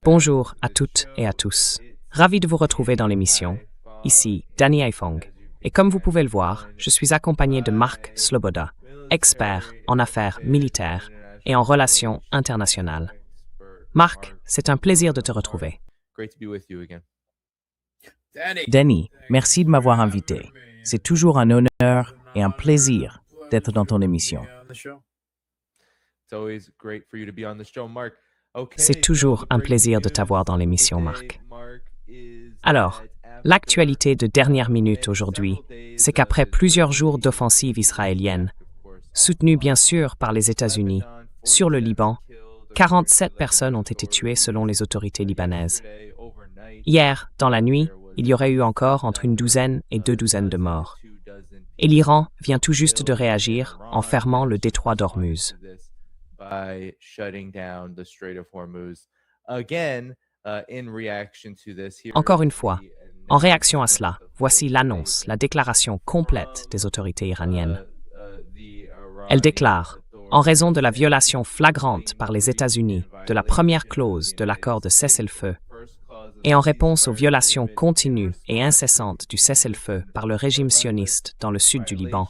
Bonjour à toutes et à tous. Ravi de vous retrouver dans l'émission. Ici, Danny Aifong. Et comme vous pouvez le voir, je suis accompagné de Mark Sloboda, expert en affaires militaires et en relations internationales. Mark, c'est un plaisir de te retrouver. Danny, merci de m'avoir invité. C'est toujours un honneur et un plaisir d'être dans ton émission. C'est toujours un plaisir de t'avoir dans l'émission, Mark. Alors, l'actualité de dernière minute aujourd'hui, c'est qu'après plusieurs jours d'offensive israélienne, soutenue bien sûr par les États-Unis, sur le Liban, 47 personnes ont été tuées selon les autorités libanaises. Hier, dans la nuit, il y aurait eu encore entre une douzaine et 2 douzaines de morts. Et l'Iran vient tout juste de réagir en fermant le détroit d'Ormuz. Encore une fois, en réaction à cela, voici l'annonce, la déclaration complète des autorités iraniennes. Elle déclare, en raison de la violation flagrante par les États-Unis de la première clause de l'accord de cessez-le-feu, et en réponse aux violations continues et incessantes du cessez-le-feu par le régime sioniste dans le sud du Liban,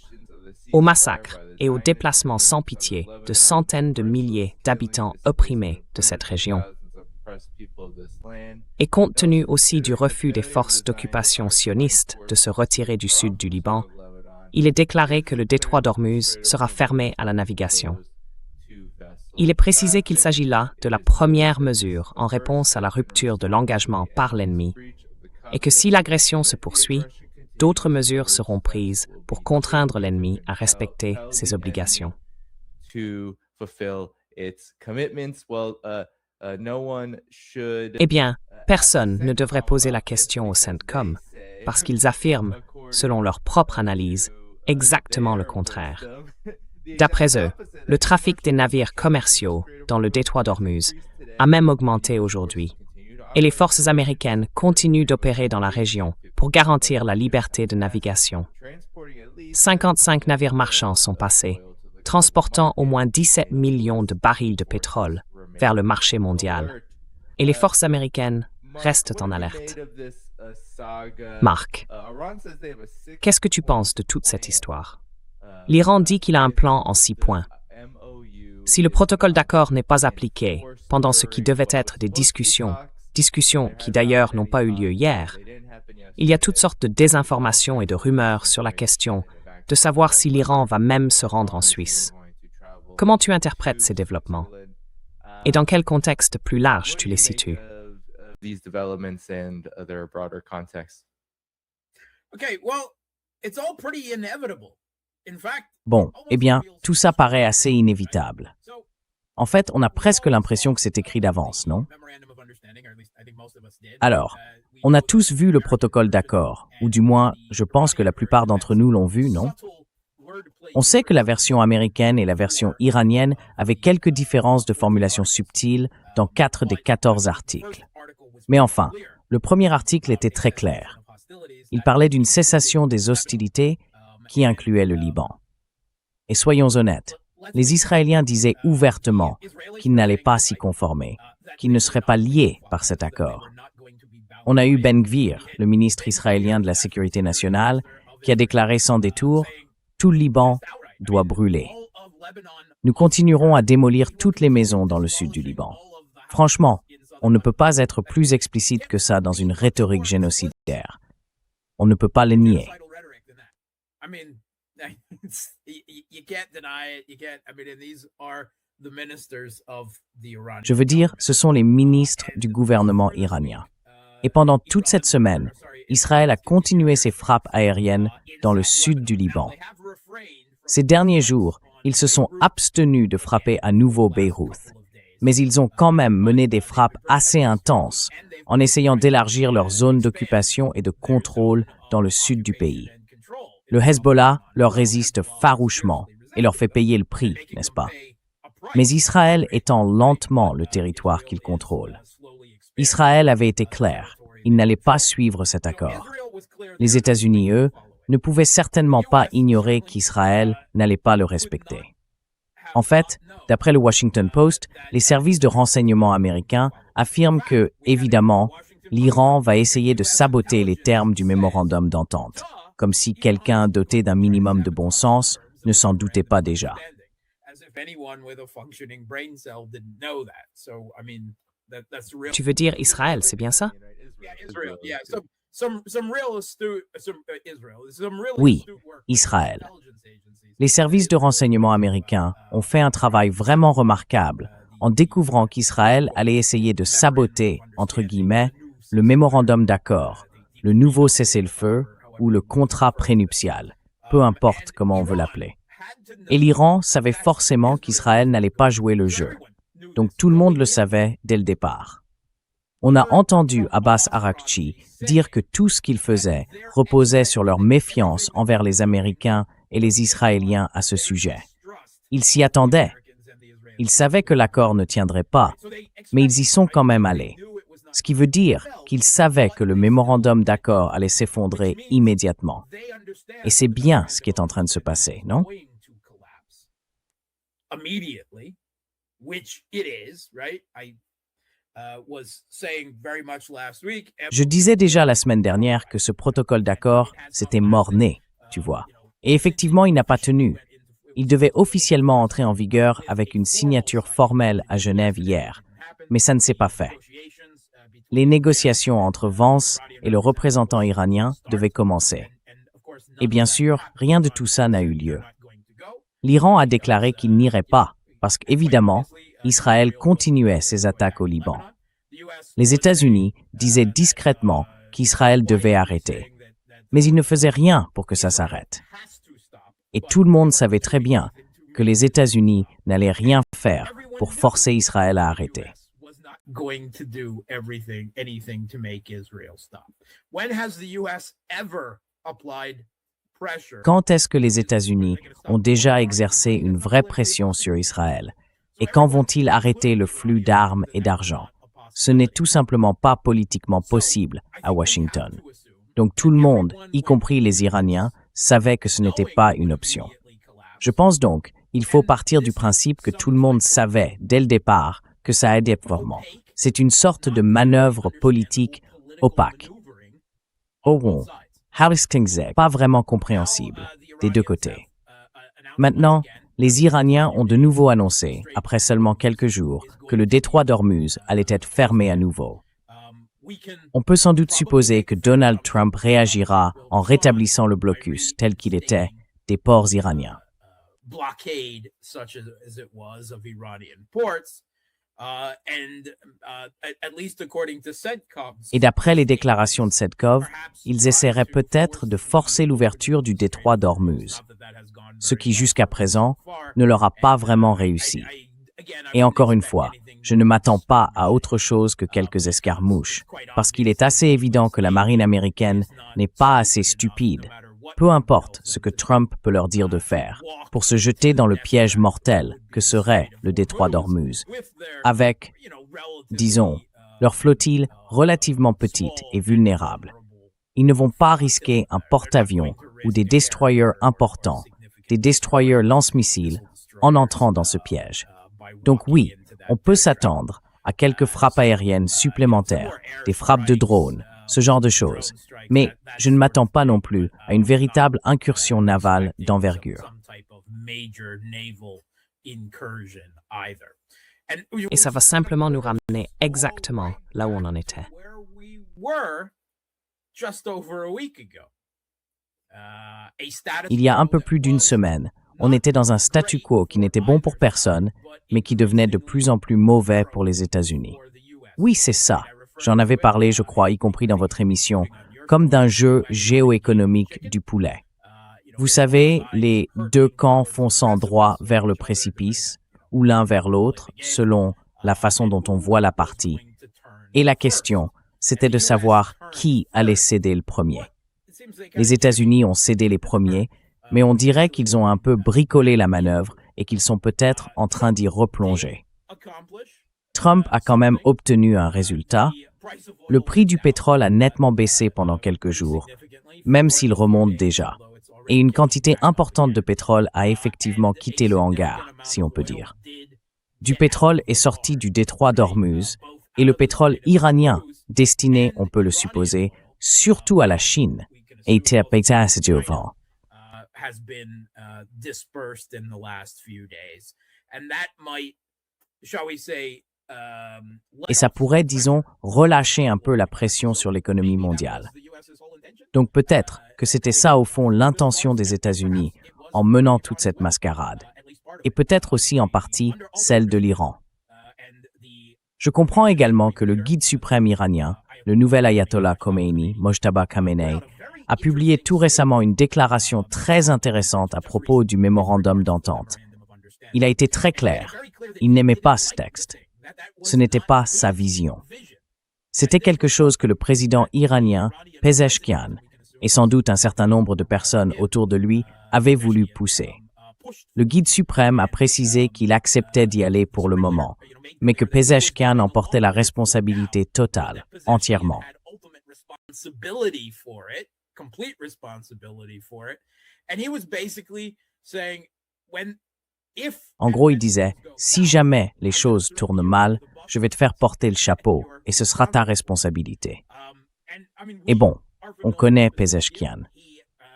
au massacre et au déplacement sans pitié de centaines de milliers d'habitants opprimés de cette région. Et compte tenu aussi du refus des forces d'occupation sionistes de se retirer du sud du Liban, il est déclaré que le détroit d'Ormuz sera fermé à la navigation. Il est précisé qu'il s'agit là de la première mesure en réponse à la rupture de l'engagement par l'ennemi et que si l'agression se poursuit, d'autres mesures seront prises pour contraindre l'ennemi à respecter ses obligations. Eh bien, personne ne devrait poser la question au CENTCOM parce qu'ils affirment, selon leur propre analyse, exactement le contraire. D'après eux, le trafic des navires commerciaux dans le détroit d'Ormuz a même augmenté aujourd'hui, et les forces américaines continuent d'opérer dans la région pour garantir la liberté de navigation. 55 navires marchands sont passés, transportant au moins 17 millions de barils de pétrole vers le marché mondial, et les forces américaines restent en alerte. Mark, qu'est-ce que tu penses de toute cette histoire? L'Iran dit qu'il a un plan en 6 points. Si le protocole d'accord n'est pas appliqué pendant ce qui devait être des discussions qui d'ailleurs n'ont pas eu lieu hier, il y a toutes sortes de désinformations et de rumeurs sur la question de savoir si l'Iran va même se rendre en Suisse. Comment tu interprètes ces développements? Et dans quel contexte plus large tu les situes? Bon, eh bien, tout ça paraît assez inévitable. En fait, on a presque l'impression que c'est écrit d'avance, non? Alors, on a tous vu le protocole d'accord, ou du moins, je pense que la plupart d'entre nous l'ont vu, non? On sait que la version américaine et la version iranienne avaient quelques différences de formulation subtiles dans 4 des 14 articles. Mais enfin, le premier article était très clair. Il parlait d'une cessation des hostilités qui incluait le Liban. Et soyons honnêtes, les Israéliens disaient ouvertement qu'ils n'allaient pas s'y conformer, qu'ils ne seraient pas liés par cet accord. On a eu Ben Gvir, le ministre israélien de la Sécurité nationale, qui a déclaré sans détour « Tout le Liban doit brûler ». Nous continuerons à démolir toutes les maisons dans le sud du Liban. Franchement, on ne peut pas être plus explicite que ça dans une rhétorique génocidaire. On ne peut pas le nier. Je veux dire, ce sont les ministres du gouvernement iranien. Et pendant toute cette semaine, Israël a continué ses frappes aériennes dans le sud du Liban. Ces derniers jours, ils se sont abstenus de frapper à nouveau Beyrouth. Mais ils ont quand même mené des frappes assez intenses en essayant d'élargir leur zone d'occupation et de contrôle dans le sud du pays. Le Hezbollah leur résiste farouchement et leur fait payer le prix, n'est-ce pas? Mais Israël étend lentement le territoire qu'il contrôle. Israël avait été clair, il n'allait pas suivre cet accord. Les États-Unis, eux, ne pouvaient certainement pas ignorer qu'Israël n'allait pas le respecter. En fait, d'après le Washington Post, les services de renseignement américains affirment que, évidemment, l'Iran va essayer de saboter les termes du mémorandum d'entente, comme si quelqu'un doté d'un minimum de bon sens ne s'en doutait pas déjà. Tu veux dire Israël, c'est bien ça? Oui, Israël. Les services de renseignement américains ont fait un travail vraiment remarquable en découvrant qu'Israël allait essayer de saboter, entre guillemets, le mémorandum d'accord, le nouveau cessez-le-feu ou le contrat prénuptial, peu importe comment on veut l'appeler. Et l'Iran savait forcément qu'Israël n'allait pas jouer le jeu. Donc tout le monde le savait dès le départ. On a entendu Abbas Araghchi dire que tout ce qu'il faisait reposait sur leur méfiance envers les Américains et les Israéliens à ce sujet. Ils s'y attendaient. Ils savaient que l'accord ne tiendrait pas, mais ils y sont quand même allés. Ce qui veut dire qu'ils savaient que le mémorandum d'accord allait s'effondrer immédiatement. Et c'est bien ce qui est en train de se passer, non? Je disais déjà la semaine dernière que ce protocole d'accord, c'était mort-né, tu vois. Et effectivement, il n'a pas tenu. Il devait officiellement entrer en vigueur avec une signature formelle à Genève hier, mais ça ne s'est pas fait. Les négociations entre Vance et le représentant iranien devaient commencer. Et bien sûr, rien de tout ça n'a eu lieu. L'Iran a déclaré qu'il n'irait pas, parce qu'évidemment, Israël continuait ses attaques au Liban. Les États-Unis disaient discrètement qu'Israël devait arrêter, mais ils ne faisaient rien pour que ça s'arrête. Et tout le monde savait très bien que les États-Unis n'allaient rien faire pour forcer Israël à arrêter. Quand est-ce que les États-Unis ont déjà exercé une vraie pression sur Israël? Et quand vont-ils arrêter le flux d'armes et d'argent? Ce n'est tout simplement pas politiquement possible à Washington. Donc tout le monde, y compris les Iraniens, savait que ce n'était pas une option. Je pense donc qu'il faut partir du principe que tout le monde savait dès le départ que ça allait vraiment. C'est une sorte de manœuvre politique opaque. Oh bon, pas vraiment compréhensible des deux côtés. Maintenant, les Iraniens ont de nouveau annoncé, après seulement quelques jours, que le détroit d'Ormuz allait être fermé à nouveau. On peut sans doute supposer que Donald Trump réagira en rétablissant le blocus tel qu'il était des ports iraniens. Et d'après les déclarations de Sedkov, ils essaieraient peut-être de forcer l'ouverture du détroit d'Ormuz, ce qui jusqu'à présent ne leur a pas vraiment réussi. Et encore une fois, je ne m'attends pas à autre chose que quelques escarmouches, parce qu'il est assez évident que la marine américaine n'est pas assez stupide, peu importe ce que Trump peut leur dire de faire, pour se jeter dans le piège mortel que serait le détroit d'Ormuz, avec, disons, leur flottille relativement petite et vulnérable. Ils ne vont pas risquer un porte-avions ou des destroyers importants, des destroyers lance-missiles, en entrant dans ce piège. Donc oui, on peut s'attendre à quelques frappes aériennes supplémentaires, des frappes de drones, ce genre de choses. Mais je ne m'attends pas non plus à une véritable incursion navale d'envergure. Et ça va simplement nous ramener exactement là où on en était. Il y a un peu plus d'une semaine, on était dans un statu quo qui n'était bon pour personne, mais qui devenait de plus en plus mauvais pour les États-Unis. Oui, c'est ça. J'en avais parlé, je crois, y compris dans votre émission, comme d'un jeu géoéconomique du poulet. Vous savez, les deux camps fonçant droit vers le précipice, ou l'un vers l'autre, selon la façon dont on voit la partie. Et la question, c'était de savoir qui allait céder le premier. Les États-Unis ont cédé les premiers, mais on dirait qu'ils ont un peu bricolé la manœuvre et qu'ils sont peut-être en train d'y replonger. Trump a quand même obtenu un résultat. Le prix du pétrole a nettement baissé pendant quelques jours, même s'il remonte déjà. et une quantité importante de pétrole a effectivement quitté le hangar, si on peut dire. Du pétrole est sorti du détroit d'Ormuz, et le pétrole iranien, destiné, on peut le supposer, surtout à la Chine, était passé au vent. Et ça pourrait, disons, relâcher un peu la pression sur l'économie mondiale. Donc peut-être que c'était ça au fond l'intention des États-Unis en menant toute cette mascarade, et peut-être aussi en partie celle de l'Iran. Je comprends également que le guide suprême iranien, le nouvel ayatollah Khomeini, Mojtaba Khamenei, a publié tout récemment une déclaration très intéressante à propos du mémorandum d'entente. Il a été très clair, il n'aimait pas ce texte. Ce n'était pas sa vision. C'était quelque chose que le président iranien, Pezeshkian, et sans doute un certain nombre de personnes autour de lui, avaient voulu pousser. Le guide suprême a précisé qu'il acceptait d'y aller pour le moment, mais que Pezeshkian en portait la responsabilité totale, entièrement. En gros, il disait, si jamais les choses tournent mal, je vais te faire porter le chapeau et ce sera ta responsabilité. Et bon, on connaît Pezeshkian.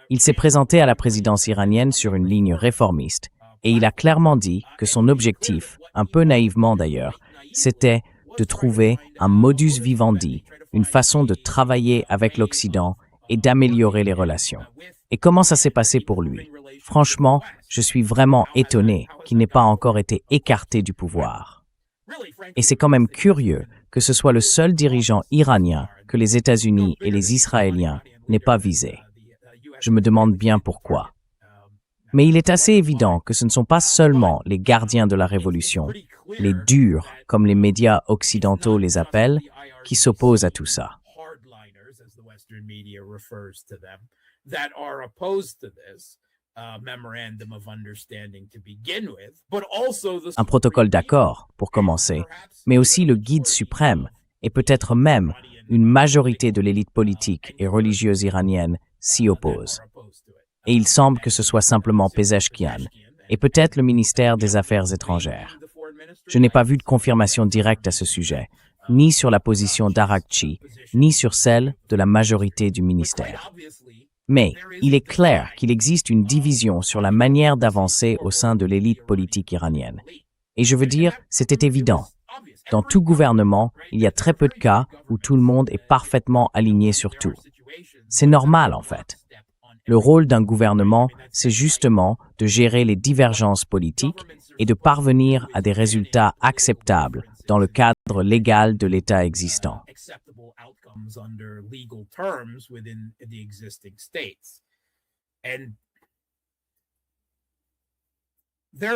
Il s'est présenté à la présidence iranienne sur une ligne réformiste et il a clairement dit que son objectif, un peu naïvement d'ailleurs, c'était de trouver un modus vivendi, une façon de travailler avec l'Occident et d'améliorer les relations. Et comment ça s'est passé pour lui? Franchement, je suis vraiment étonné qu'il n'ait pas encore été écarté du pouvoir. Et c'est quand même curieux que ce soit le seul dirigeant iranien que les États-Unis et les Israéliens n'aient pas visé. Je me demande bien pourquoi. Mais il est assez évident que ce ne sont pas seulement les gardiens de la révolution, les durs, comme les médias occidentaux les appellent, qui s'opposent à tout ça. Un protocole d'accord, pour commencer, mais aussi le guide suprême, et peut-être même une majorité de l'élite politique et religieuse iranienne s'y oppose. Et il semble que ce soit simplement Pezeshkian, et peut-être le ministère des Affaires étrangères. Je n'ai pas vu de confirmation directe à ce sujet, ni sur la position d'Arakchi, ni sur celle de la majorité du ministère. Mais il est clair qu'il existe une division sur la manière d'avancer au sein de l'élite politique iranienne. Et je veux dire, c'était évident. Dans tout gouvernement, il y a très peu de cas où tout le monde est parfaitement aligné sur tout. C'est normal en fait. Le rôle d'un gouvernement, c'est justement de gérer les divergences politiques et de parvenir à des résultats acceptables dans le cadre légal de l'État existant.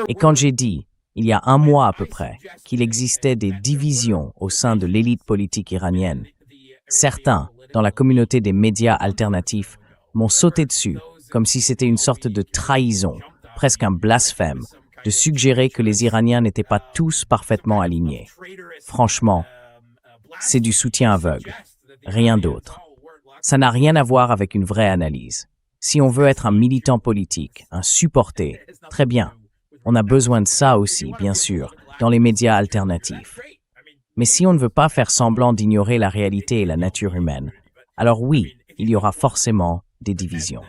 Et quand j'ai dit, il y a un mois à peu près, qu'il existait des divisions au sein de l'élite politique iranienne, certains, dans la communauté des médias alternatifs, m'ont sauté dessus, comme si c'était une sorte de trahison, presque un blasphème, de suggérer que les Iraniens n'étaient pas tous parfaitement alignés. Franchement, c'est du soutien aveugle, rien d'autre. Ça n'a rien à voir avec une vraie analyse. Si on veut être un militant politique, un supporter, très bien. On a besoin de ça aussi, bien sûr, dans les médias alternatifs. Mais si on ne veut pas faire semblant d'ignorer la réalité et la nature humaine, alors oui, il y aura forcément des divisions.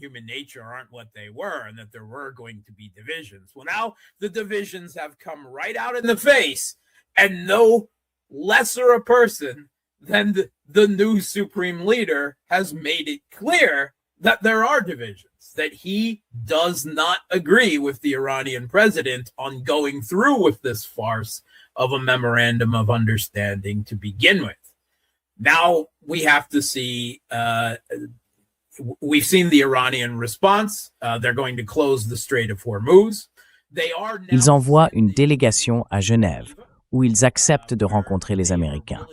Human nature aren't what they were and that there were going to be divisions. Well, now the divisions have come right out in the face, and no lesser a person than the new supreme leader has made it clear that there are divisions, that he does not agree with the Iranian president on going through with this farce of a memorandum of understanding to begin with. Now we have to see we've seen the Iranian response. They're going to close the Strait of Hormuz. Ils envoient une délégation à Genève, où ils acceptent de rencontrer les Américains.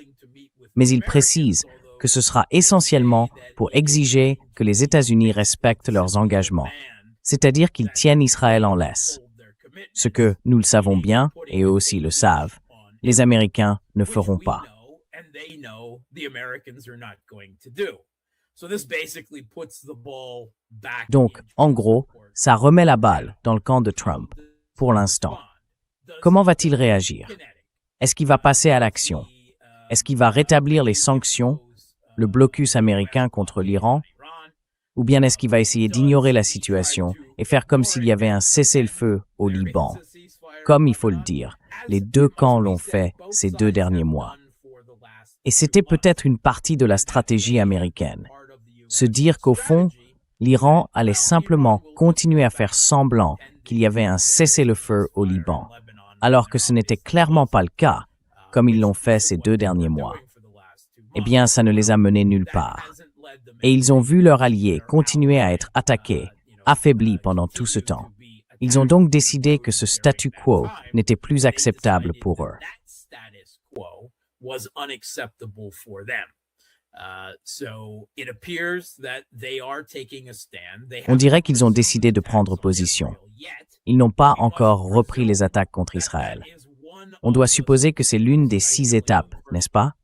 Mais ils précisent que ce sera essentiellement pour exiger que les États-Unis respectent leurs engagements, c'est-à-dire qu'ils tiennent Israël en laisse. Ce que, nous le savons bien, et eux aussi le savent, les Américains ne feront pas. Donc, en gros, ça remet la balle dans le camp de Trump, pour l'instant. Comment va-t-il réagir? Est-ce qu'il va passer à l'action? Est-ce qu'il va rétablir les sanctions, le blocus américain contre l'Iran? Ou bien est-ce qu'il va essayer d'ignorer la situation et faire comme s'il y avait un cessez-le-feu au Liban? Comme il faut le dire, les deux camps l'ont fait ces 2 derniers mois. Et c'était peut-être une partie de la stratégie américaine. Se dire qu'au fond, l'Iran allait simplement continuer à faire semblant qu'il y avait un cessez-le-feu au Liban, alors que ce n'était clairement pas le cas, comme ils l'ont fait ces 2 derniers mois. Eh bien, ça ne les a menés nulle part. Et ils ont vu leurs alliés continuer à être attaqués, affaiblis pendant tout ce temps. Ils ont donc décidé que ce statu quo n'était plus acceptable pour eux. On dirait qu'ils ont décidé de prendre position. Ils n'ont pas encore repris les attaques contre Israël. On doit supposer que c'est l'une des 6 étapes, n'est-ce pas?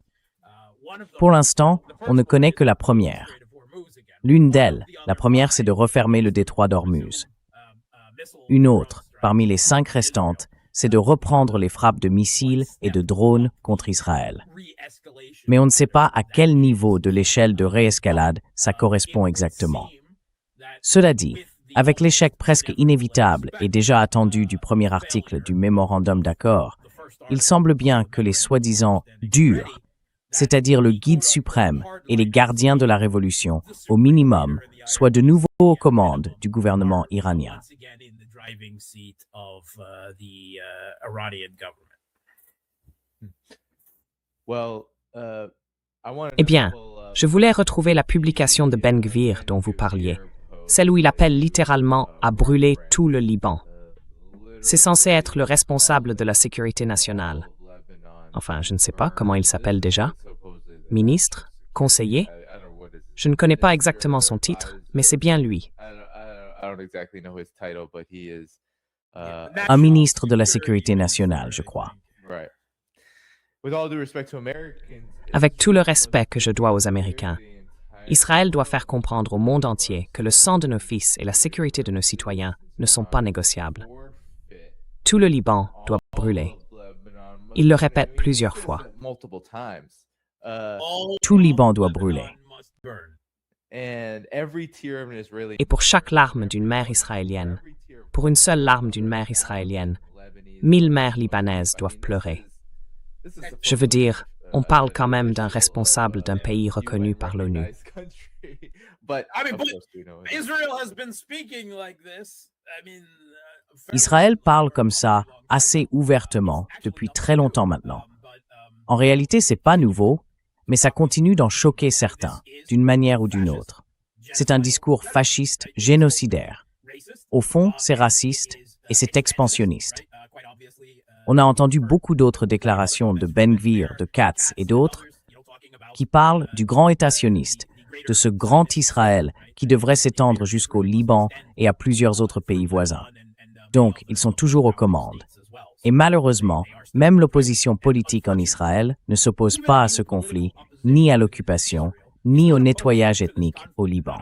Pour l'instant, on ne connaît que la première. L'une d'elles, la première, c'est de refermer le détroit d'Ormuz. Une autre, parmi les 5 restantes, c'est de reprendre les frappes de missiles et de drones contre Israël. Mais on ne sait pas à quel niveau de l'échelle de réescalade ça correspond exactement. Cela dit, avec l'échec presque inévitable et déjà attendu du premier article du mémorandum d'accord, il semble bien que les soi-disant durs, c'est-à-dire le guide suprême et les gardiens de la révolution, au minimum, soient de nouveau aux commandes du gouvernement iranien. Eh bien, je voulais retrouver la publication de Ben Gvir dont vous parliez, celle où il appelle littéralement à brûler tout le Liban. C'est censé être le responsable de la sécurité nationale. Enfin, je ne sais pas comment il s'appelle déjà. Ministre? Conseiller? Je ne connais pas exactement son titre, mais c'est bien lui. Un ministre de la Sécurité nationale, je crois. Avec tout le respect que je dois aux Américains, Israël doit faire comprendre au monde entier que le sang de nos fils et la sécurité de nos citoyens ne sont pas négociables. Tout le Liban doit brûler. Il le répète plusieurs fois. Tout le Liban doit brûler. Et pour chaque larme d'une mère israélienne, pour une seule larme d'une mère israélienne, 1000 mères libanaises doivent pleurer. Je veux dire, on parle quand même d'un responsable d'un pays reconnu par l'ONU. Israël parle comme ça assez ouvertement depuis très longtemps maintenant. En réalité, c'est pas nouveau, mais ça continue d'en choquer certains, d'une manière ou d'une autre. C'est un discours fasciste, génocidaire. Au fond, c'est raciste et c'est expansionniste. On a entendu beaucoup d'autres déclarations de Ben Gvir, de Katz et d'autres qui parlent du grand État sioniste, de ce grand Israël qui devrait s'étendre jusqu'au Liban et à plusieurs autres pays voisins. Donc, ils sont toujours aux commandes. Et malheureusement, même l'opposition politique en Israël ne s'oppose pas à ce conflit, ni à l'occupation, ni au nettoyage ethnique au Liban.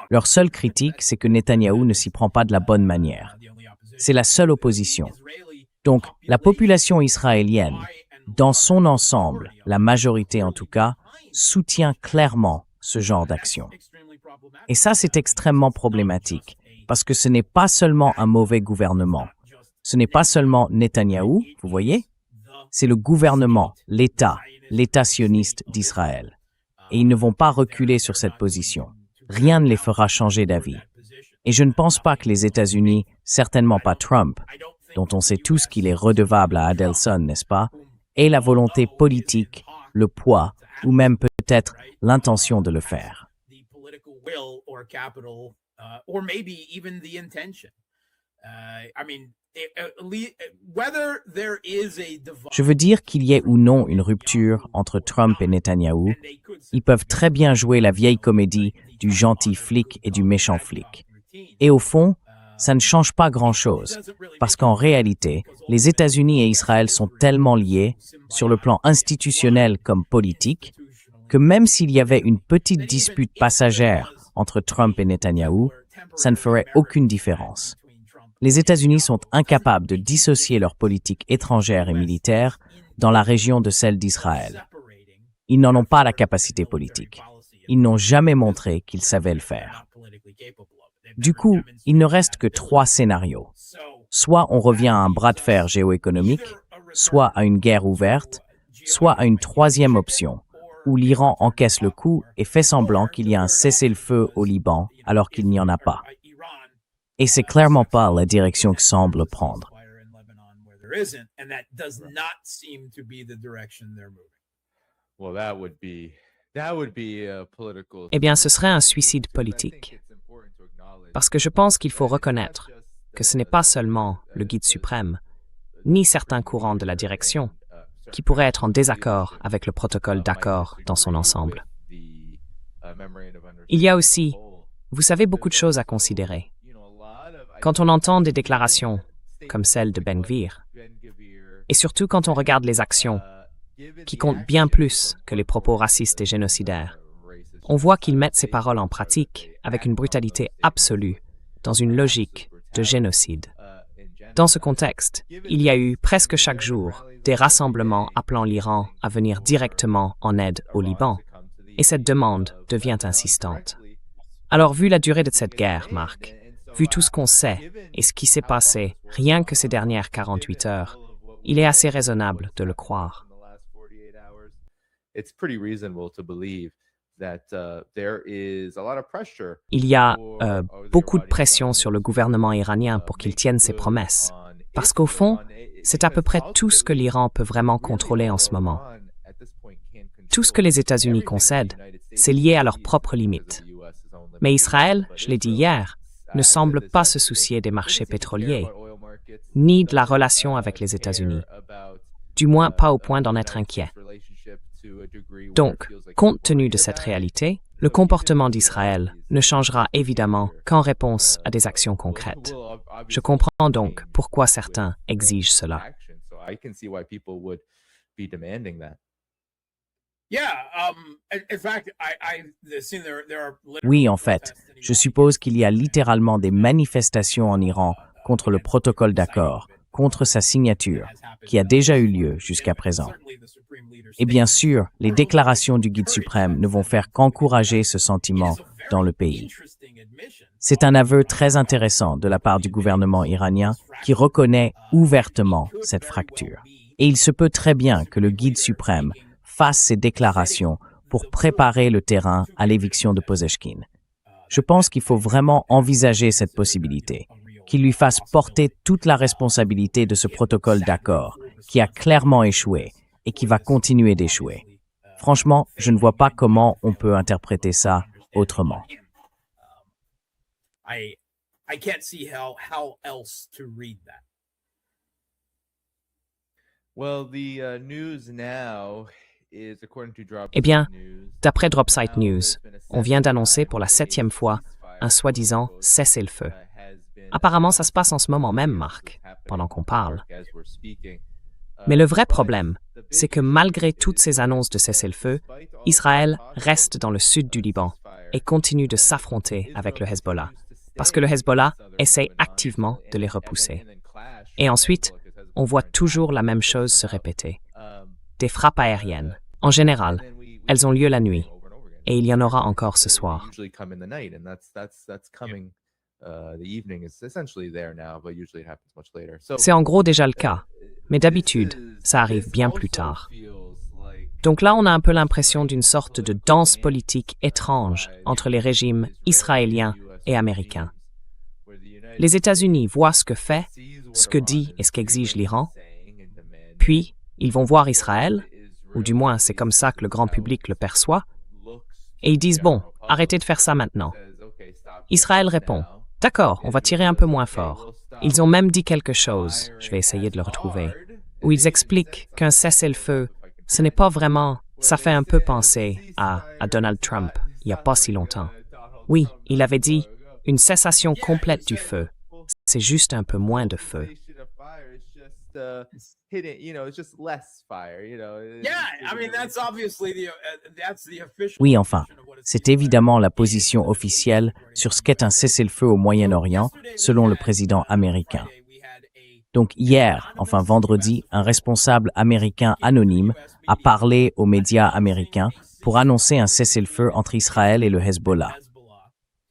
Leur seule critique, c'est que Netanyahou ne s'y prend pas de la bonne manière. C'est la seule opposition. Donc, la population israélienne, dans son ensemble, la majorité en tout cas, soutient clairement ce genre d'action. Et ça, c'est extrêmement problématique, parce que ce n'est pas seulement un mauvais gouvernement. Ce n'est pas seulement Netanyahou, vous voyez? C'est le gouvernement, l'État sioniste d'Israël. Et ils ne vont pas reculer sur cette position. Rien ne les fera changer d'avis. Et je ne pense pas que les États-Unis, certainement pas Trump, dont on sait tous qu'il est redevable à Adelson, n'est-ce pas, aient la volonté politique, le poids, ou même peut-être l'intention de le faire. Je veux dire qu'il y ait ou non une rupture entre Trump et Netanyahou, ils peuvent très bien jouer la vieille comédie du gentil flic et du méchant flic. Et au fond, ça ne change pas grand-chose, parce qu'en réalité, les États-Unis et Israël sont tellement liés, sur le plan institutionnel comme politique, que même s'il y avait une petite dispute passagère entre Trump et Netanyahou, ça ne ferait aucune différence. Les États-Unis sont incapables de dissocier leur politique étrangère et militaire dans la région de celle d'Israël. Ils n'en ont pas la capacité politique. Ils n'ont jamais montré qu'ils savaient le faire. Du coup, il ne reste que 3 scénarios. Soit on revient à un bras de fer géoéconomique, soit à une guerre ouverte, soit à une 3e option, où l'Iran encaisse le coup et fait semblant qu'il y a un cessez-le-feu au Liban alors qu'il n'y en a pas. Et c'est clairement pas la direction que semble prendre. Eh bien, ce serait un suicide politique. Parce que je pense qu'il faut reconnaître que ce n'est pas seulement le guide suprême, ni certains courants de la direction, qui pourraient être en désaccord avec le protocole d'accord dans son ensemble. Il y a aussi, vous savez, beaucoup de choses à considérer. Quand on entend des déclarations comme celle de Ben Gvir, et surtout quand on regarde les actions, qui comptent bien plus que les propos racistes et génocidaires, on voit qu'il met ses paroles en pratique avec une brutalité absolue, dans une logique de génocide. Dans ce contexte, il y a eu presque chaque jour des rassemblements appelant l'Iran à venir directement en aide au Liban, et cette demande devient insistante. Alors, vu la durée de cette guerre, Marc, vu tout ce qu'on sait et ce qui s'est passé rien que ces dernières 48 heures, il est assez raisonnable de le croire. Il y a beaucoup de pression sur le gouvernement iranien pour qu'il tienne ses promesses, parce qu'au fond, c'est à peu près tout ce que l'Iran peut vraiment contrôler en ce moment. Tout ce que les États-Unis concèdent, c'est lié à leurs propres limites. Mais Israël, je l'ai dit hier, ne semble pas se soucier des marchés pétroliers, ni de la relation avec les États-Unis, du moins pas au point d'en être inquiet. Donc, compte tenu de cette réalité, le comportement d'Israël ne changera évidemment qu'en réponse à des actions concrètes. Je comprends donc pourquoi certains exigent cela. Oui, en fait, je suppose qu'il y a littéralement des manifestations en Iran contre le protocole d'accord, contre sa signature, qui a déjà eu lieu jusqu'à présent. Et bien sûr, les déclarations du guide suprême ne vont faire qu'encourager ce sentiment dans le pays. C'est un aveu très intéressant de la part du gouvernement iranien qui reconnaît ouvertement cette fracture. Et il se peut très bien que le guide suprême fasse ces déclarations pour préparer le terrain à l'éviction de Pezeshkian. Je pense qu'il faut vraiment envisager cette possibilité, qu'il lui fasse porter toute la responsabilité de ce protocole d'accord, qui a clairement échoué et qui va continuer d'échouer. Franchement, je ne vois pas comment on peut interpréter ça autrement. Eh bien, d'après Dropsite News, on vient d'annoncer pour la 7e fois un soi-disant cessez-le-feu. Apparemment, ça se passe en ce moment même, Marc, pendant qu'on parle. Mais le vrai problème, c'est que malgré toutes ces annonces de cessez-le-feu, Israël reste dans le sud du Liban et continue de s'affronter avec le Hezbollah, parce que le Hezbollah essaie activement de les repousser. Et ensuite, on voit toujours la même chose se répéter. Des frappes aériennes. En général, elles ont lieu la nuit, et il y en aura encore ce soir. C'est en gros déjà le cas, mais d'habitude, ça arrive bien plus tard. Donc là, on a un peu l'impression d'une sorte de danse politique étrange entre les régimes israéliens et américains. Les États-Unis voient ce que fait, ce que dit et ce qu'exige l'Iran, puis ils vont voir Israël, ou du moins c'est comme ça que le grand public le perçoit, et ils disent « Bon, arrêtez de faire ça maintenant ». Israël répond « D'accord, on va tirer un peu moins fort ». Ils ont même dit quelque chose, je vais essayer de le retrouver, où ils expliquent qu'un cessez-le-feu, ce n'est pas vraiment, ça fait un peu penser à Donald Trump, il n'y a pas si longtemps. Oui, il avait dit une cessation complète du feu. c'est juste un peu moins de feu. Oui, enfin, c'est évidemment la position officielle sur ce qu'est un cessez-le-feu au Moyen-Orient, selon le président américain. Donc hier, enfin vendredi, un responsable américain anonyme a parlé aux médias américains pour annoncer un cessez-le-feu entre Israël et le Hezbollah.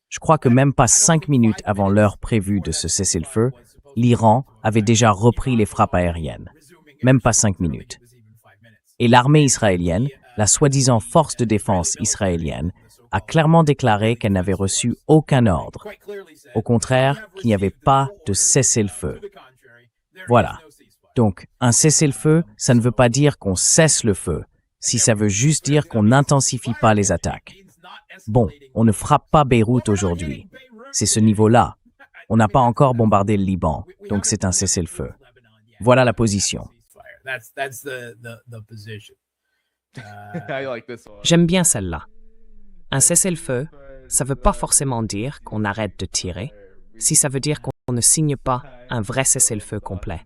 Je crois que même pas 5 minutes avant l'heure prévue de ce cessez-le-feu, l'Iran avait déjà repris les frappes aériennes. Même pas 5 minutes. Et l'armée israélienne, la soi-disant force de défense israélienne, a clairement déclaré qu'elle n'avait reçu aucun ordre. Au contraire, qu'il n'y avait pas de cessez-le-feu. Voilà. Donc, un cessez-le-feu, ça ne veut pas dire qu'on cesse le feu, si ça veut juste dire qu'on n'intensifie pas les attaques. Bon, on ne frappe pas Beyrouth aujourd'hui. C'est ce niveau-là. On n'a pas encore bombardé le Liban, donc c'est un cessez-le-feu. Voilà la position. J'aime bien celle-là. Un cessez-le-feu, ça ne veut pas forcément dire qu'on arrête de tirer, si ça veut dire qu'on ne signe pas un vrai cessez-le-feu complet.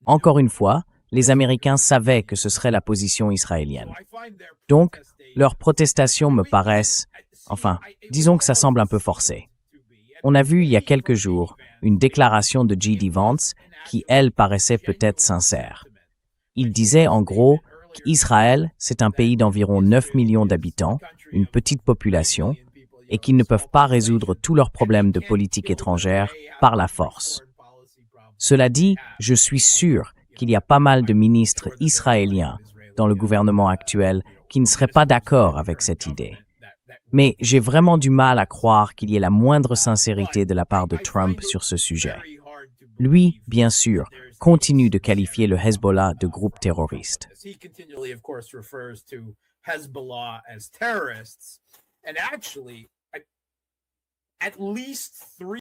Encore une fois, les Américains savaient que ce serait la position israélienne. Donc, leurs protestations me paraissent... Enfin, disons que ça semble un peu forcé. On a vu il y a quelques jours une déclaration de J.D. Vance qui, elle, paraissait peut-être sincère. Il disait en gros qu'Israël, c'est un pays d'environ 9 millions d'habitants, une petite population, et qu'ils ne peuvent pas résoudre tous leurs problèmes de politique étrangère par la force. Cela dit, je suis sûr qu'il y a pas mal de ministres israéliens dans le gouvernement actuel qui ne seraient pas d'accord avec cette idée. Mais j'ai vraiment du mal à croire qu'il y ait la moindre sincérité de la part de Trump sur ce sujet. Lui, bien sûr, continue de qualifier le Hezbollah de groupe terroriste.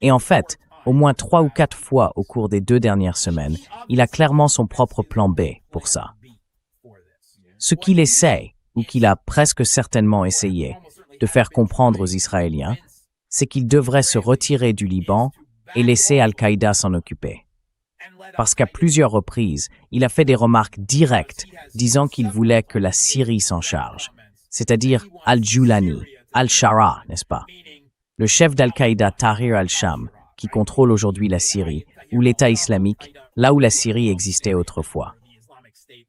Et en fait, au moins 3 ou 4 fois au cours des 2 dernières semaines, il a clairement son propre plan B pour ça. Ce qu'il essaie, ou qu'il a presque certainement essayé, de faire comprendre aux Israéliens, c'est qu'ils devraient se retirer du Liban et laisser Al-Qaïda s'en occuper. Parce qu'à plusieurs reprises, il a fait des remarques directes disant qu'il voulait que la Syrie s'en charge, c'est-à-dire Al-Julani, Al-Shara, n'est-ce pas? Le chef d'Al-Qaïda Tahrir al-Sham, qui contrôle aujourd'hui la Syrie, ou l'État islamique, là où la Syrie existait autrefois.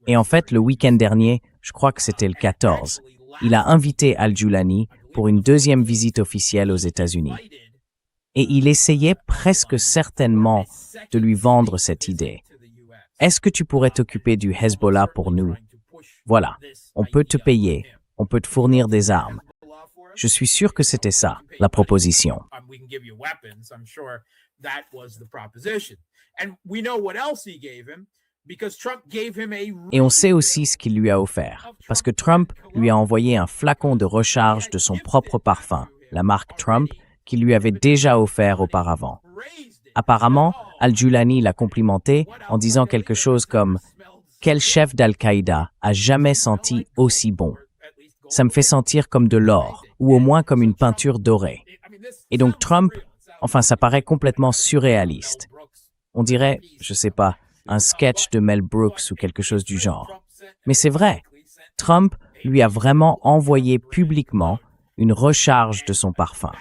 Et en fait, le week-end dernier, je crois que c'était le 14, il a invité Al-Julani pour une deuxième visite officielle aux États-Unis. Et il essayait presque certainement de lui vendre cette idée. Est-ce que tu pourrais t'occuper du Hezbollah pour nous? Voilà, on peut te payer, on peut te fournir des armes. Je suis sûr que c'était ça, la proposition. Et on sait aussi ce qu'il lui a offert, parce que Trump lui a envoyé un flacon de recharge de son propre parfum, la marque Trump, qu'il lui avait déjà offert auparavant. Apparemment, Al-Julani l'a complimenté en disant quelque chose comme « Quel chef d'Al-Qaïda a jamais senti aussi bon? Ça me fait sentir comme de l'or, ou au moins comme une peinture dorée. » Et donc Trump, enfin ça paraît complètement surréaliste. On dirait, je sais pas, un sketch de Mel Brooks ou quelque chose du genre. Mais c'est vrai, Trump lui a vraiment envoyé publiquement une recharge de son parfum.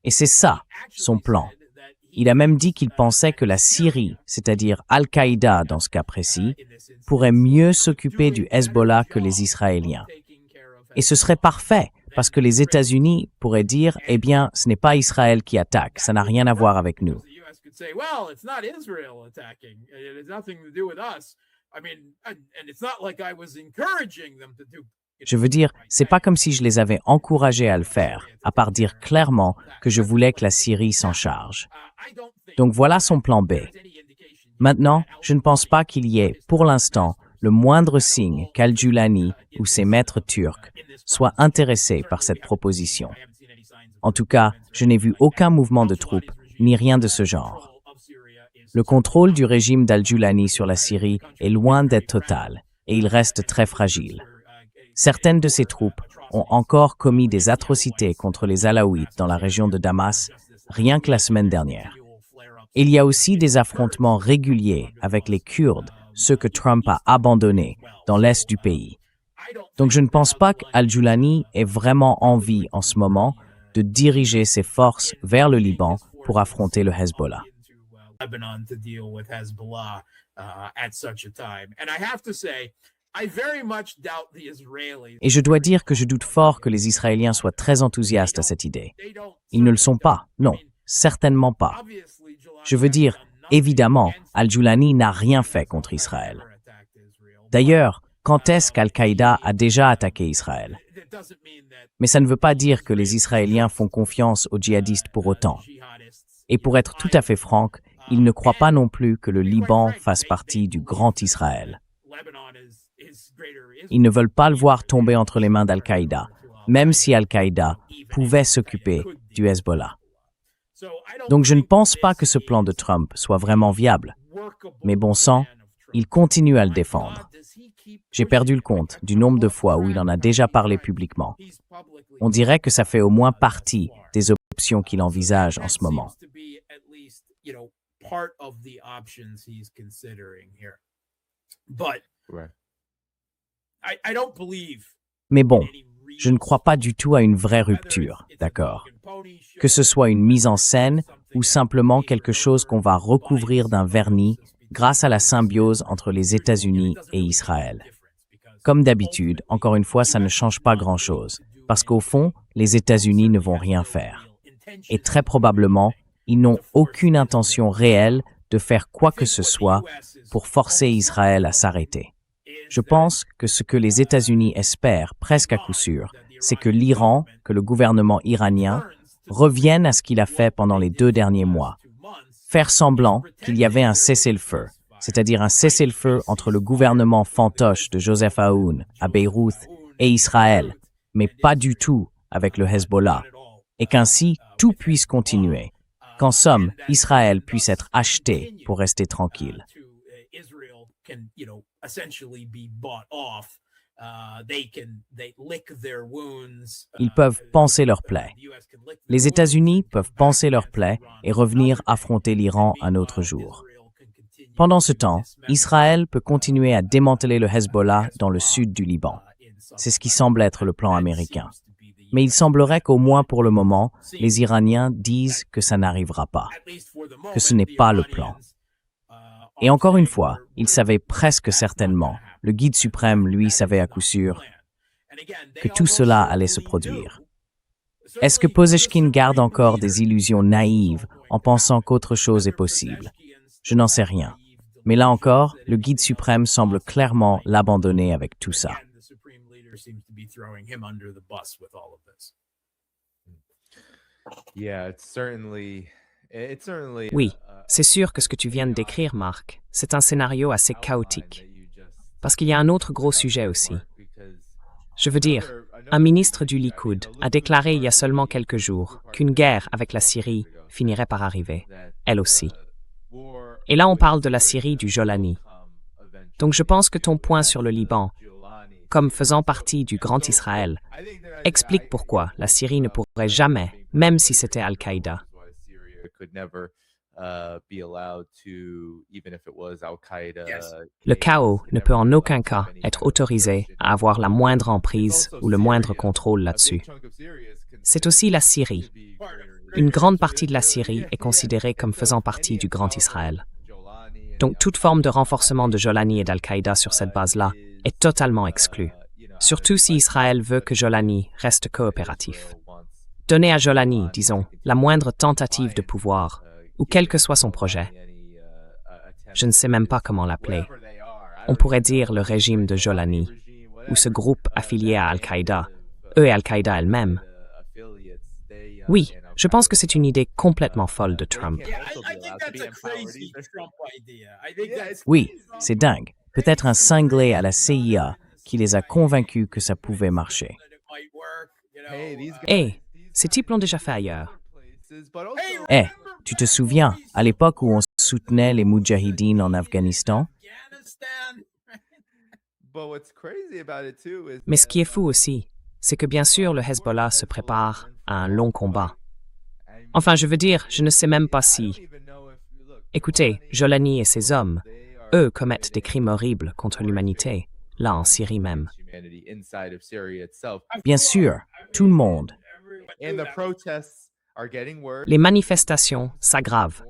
Et c'est ça, son plan. Il a même dit qu'il pensait que la Syrie, c'est-à-dire Al-Qaïda dans ce cas précis, pourrait mieux s'occuper du Hezbollah que les Israéliens. Et ce serait parfait, parce que les États-Unis pourraient dire « Eh bien, ce n'est pas Israël qui attaque, ça n'a rien à voir avec nous. » Je veux dire, c'est pas comme si je les avais encouragés à le faire, à part dire clairement que je voulais que la Syrie s'en charge. Donc voilà son plan B. Maintenant, je ne pense pas qu'il y ait, pour l'instant, le moindre signe qu'Al-Julani ou ses maîtres turcs soient intéressés par cette proposition. En tout cas, je n'ai vu aucun mouvement de troupes, ni rien de ce genre. Le contrôle du régime d'Al-Julani sur la Syrie est loin d'être total, et il reste très fragile. Certaines de ses troupes ont encore commis des atrocités contre les Alaouites dans la région de Damas, rien que la semaine dernière. Il y a aussi des affrontements réguliers avec les Kurdes, ceux que Trump a abandonnés dans l'est du pays. Donc je ne pense pas qu'Al-Joulani ait vraiment envie en ce moment de diriger ses forces vers le Liban pour affronter le Hezbollah. Et je dois dire que je doute fort que les Israéliens soient très enthousiastes à cette idée. Ils ne le sont pas, non, certainement pas. Je veux dire, évidemment, Al-Joulani n'a rien fait contre Israël. D'ailleurs, quand est-ce qu'Al-Qaïda a déjà attaqué Israël? Mais ça ne veut pas dire que les Israéliens font confiance aux djihadistes pour autant. Et pour être tout à fait franc, ils ne croient pas non plus que le Liban fasse partie du grand Israël. Ils ne veulent pas le voir tomber entre les mains d'Al-Qaïda, même si Al-Qaïda pouvait s'occuper du Hezbollah. Donc je ne pense pas que ce plan de Trump soit vraiment viable. Mais bon sang, il continue à le défendre. J'ai perdu le compte du nombre de fois où il en a déjà parlé publiquement. On dirait que ça fait au moins partie des options qu'il envisage en ce moment. Mais bon, je ne crois pas du tout à une vraie rupture, d'accord? Que ce soit une mise en scène ou simplement quelque chose qu'on va recouvrir d'un vernis grâce à la symbiose entre les États-Unis et Israël. Comme d'habitude, encore une fois, ça ne change pas grand-chose, parce qu'au fond, les États-Unis ne vont rien faire. Et très probablement, ils n'ont aucune intention réelle de faire quoi que ce soit pour forcer Israël à s'arrêter. Je pense que ce que les États-Unis espèrent, presque à coup sûr, c'est que l'Iran, que le gouvernement iranien, revienne à ce qu'il a fait pendant les 2 derniers mois. Faire semblant qu'il y avait un cessez-le-feu, c'est-à-dire un cessez-le-feu entre le gouvernement fantoche de Joseph Aoun à Beyrouth et Israël, mais pas du tout avec le Hezbollah, et qu'ainsi tout puisse continuer, qu'en somme, Israël puisse être acheté pour rester tranquille. Ils peuvent panser leurs plaies. Les États-Unis peuvent panser leurs plaies et revenir affronter l'Iran un autre jour. Pendant ce temps, Israël peut continuer à démanteler le Hezbollah dans le sud du Liban. C'est ce qui semble être le plan américain. Mais il semblerait qu'au moins pour le moment, les Iraniens disent que ça n'arrivera pas, que ce n'est pas le plan. Et encore une fois, ils savaient presque certainement, le guide suprême, lui, savait à coup sûr, que tout cela allait se produire. Est-ce que Pozeshkin garde encore des illusions naïves en pensant qu'autre chose est possible? Je n'en sais rien. Mais là encore, le guide suprême semble clairement l'abandonner avec tout ça. Oui, c'est sûr que ce que tu viens de décrire, Marc, c'est un scénario assez chaotique. Parce qu'il y a un autre gros sujet aussi. Je veux dire, un ministre du Likoud a déclaré il y a seulement quelques jours qu'une guerre avec la Syrie finirait par arriver, elle aussi. Et là, on parle de la Syrie du Jolani. Donc je pense que ton point sur le Liban, comme faisant partie du Grand Israël, explique pourquoi la Syrie ne pourrait jamais, même si c'était Al-Qaïda. Le chaos ne peut en aucun cas être autorisé à avoir la moindre emprise ou le moindre contrôle là-dessus. C'est aussi la Syrie. Une grande partie de la Syrie est considérée comme faisant partie du Grand Israël. Donc toute forme de renforcement de Jolani et d'Al-Qaïda sur cette base-là est totalement exclue, surtout si Israël veut que Jolani reste coopératif. Donner à Jolani, disons, la moindre tentative de pouvoir, ou quel que soit son projet. Je ne sais même pas comment l'appeler. On pourrait dire le régime de Jolani, ou ce groupe affilié à Al-Qaïda, eux et Al-Qaïda elle-même. Oui, je pense que c'est une idée complètement folle de Trump. Oui, c'est dingue. Peut-être un cinglé à la CIA qui les a convaincus que ça pouvait marcher. Hey, ces types l'ont déjà fait ailleurs. Tu te souviens, à l'époque où on soutenait les Moudjahidines en Afghanistan? Mais ce qui est fou aussi, c'est que bien sûr le Hezbollah se prépare à un long combat. Enfin, je veux dire, je ne sais même pas si... Écoutez, Jolani et ses hommes, eux commettent des crimes horribles contre l'humanité, là en Syrie même. Bien sûr, tout le monde. Les manifestations s'aggravent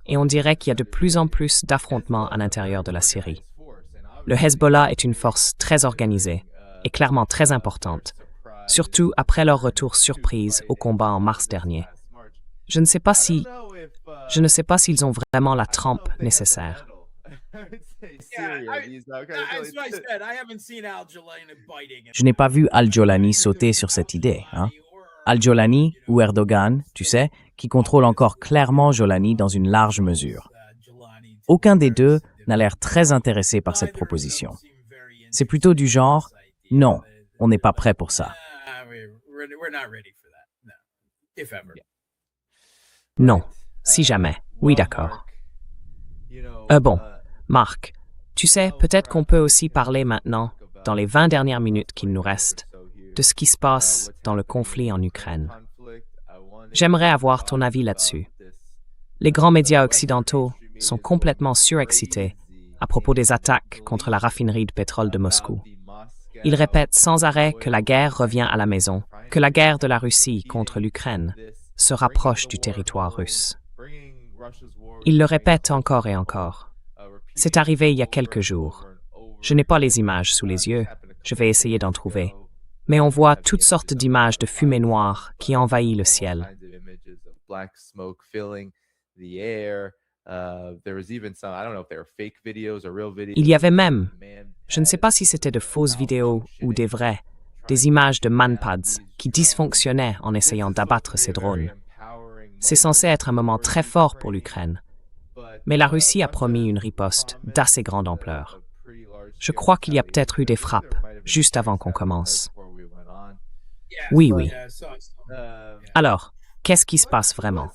et on dirait qu'il y a de plus en plus d'affrontements à l'intérieur de la Syrie. Le Hezbollah est une force très organisée et clairement très importante, surtout après leur retour surprise au combat en mars dernier. Je ne sais pas s'ils ont vraiment la trempe nécessaire. Je n'ai pas vu Al-Jolani sauter sur cette idée. Al-Jolani ou Erdogan, tu sais, qui contrôle encore clairement Jolani dans une large mesure. Aucun des deux n'a l'air très intéressé par cette proposition. C'est plutôt du genre, non, on n'est pas prêt pour ça. Non, si jamais. Oui, d'accord. Bon, Marc, tu sais, peut-être qu'on peut aussi parler maintenant, dans les 20 dernières minutes qu'il nous restent, de ce qui se passe dans le conflit en Ukraine. J'aimerais avoir ton avis là-dessus. Les grands médias occidentaux sont complètement surexcités à propos des attaques contre la raffinerie de pétrole de Moscou. Ils répètent sans arrêt que la guerre revient à la maison, que la guerre de la Russie contre l'Ukraine se rapproche du territoire russe. Ils le répètent encore et encore. C'est arrivé il y a quelques jours. Je n'ai pas les images sous les yeux, je vais essayer d'en trouver. Mais on voit toutes sortes d'images de fumée noire qui envahit le ciel. Il y avait même, je ne sais pas si c'était de fausses vidéos ou des vraies, des images de manpads qui dysfonctionnaient en essayant d'abattre ces drones. C'est censé être un moment très fort pour l'Ukraine. Mais la Russie a promis une riposte d'assez grande ampleur. Je crois qu'il y a peut-être eu des frappes juste avant qu'on commence. Oui. Alors, qu'est-ce qui se passe vraiment?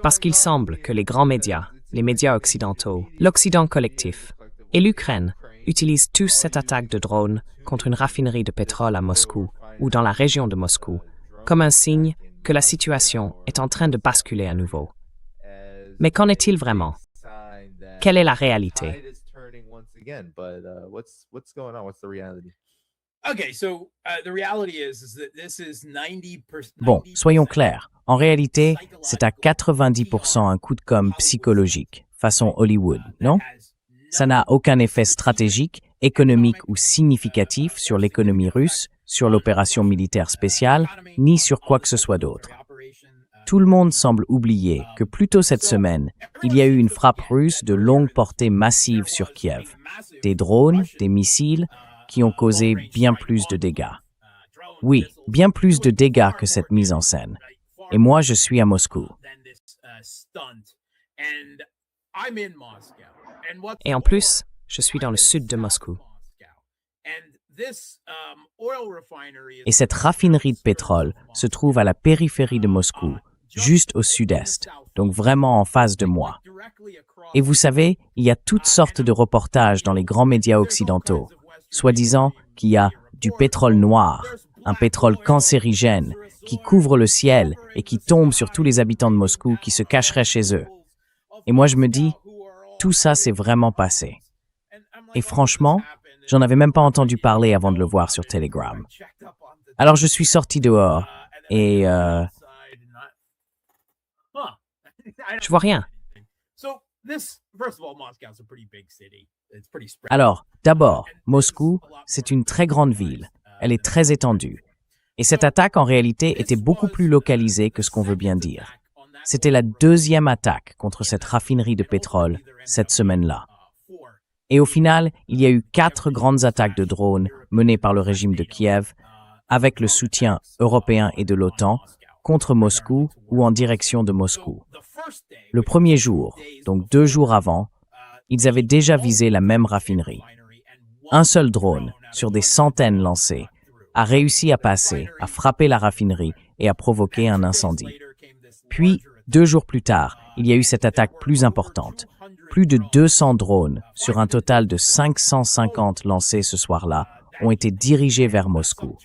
Parce qu'il semble que les grands médias, les médias occidentaux, l'Occident collectif et l'Ukraine utilisent tous cette attaque de drone contre une raffinerie de pétrole à Moscou ou dans la région de Moscou comme un signe que la situation est en train de basculer à nouveau. Mais qu'en est-il vraiment? Quelle est la réalité? Bon, soyons clairs. En réalité, c'est à 90% un coup de com' psychologique, façon Hollywood, non? Ça n'a aucun effet stratégique, économique ou significatif sur l'économie russe, sur l'opération militaire spéciale, ni sur quoi que ce soit d'autre. Tout le monde semble oublier que plus tôt cette semaine, il y a eu une frappe russe de longue portée massive sur Kiev. Des drones, des missiles, qui ont causé bien plus de dégâts. Oui, bien plus de dégâts que cette mise en scène. Et moi, je suis à Moscou. Et en plus, je suis dans le sud de Moscou. Et cette raffinerie de pétrole se trouve à la périphérie de Moscou, juste au sud-est, donc vraiment en face de moi. Et vous savez, il y a toutes sortes de reportages dans les grands médias occidentaux, soi-disant qu'il y a du pétrole noir, un pétrole cancérigène, qui couvre le ciel et qui tombe sur tous les habitants de Moscou qui se cacheraient chez eux. Et moi je me dis, tout ça s'est vraiment passé. Et franchement, j'en avais même pas entendu parler avant de le voir sur Telegram. Alors je suis sorti dehors et Je vois rien. Alors, d'abord, Moscou, c'est une très grande ville. Elle est très étendue. Et cette attaque, en réalité, était beaucoup plus localisée que ce qu'on veut bien dire. C'était la deuxième attaque contre cette raffinerie de pétrole cette semaine-là. Et au final, il y a eu 4 grandes attaques de drones menées par le régime de Kiev, avec le soutien européen et de l'OTAN, contre Moscou ou en direction de Moscou. Le premier jour, donc 2 jours avant, ils avaient déjà visé la même raffinerie. Un seul drone, sur des centaines lancés, a réussi à passer, à frapper la raffinerie et à provoquer un incendie. Puis, 2 jours plus tard, il y a eu cette attaque plus importante. Plus de 200 drones, sur un total de 550 lancés ce soir-là, ont été dirigés vers Moscou.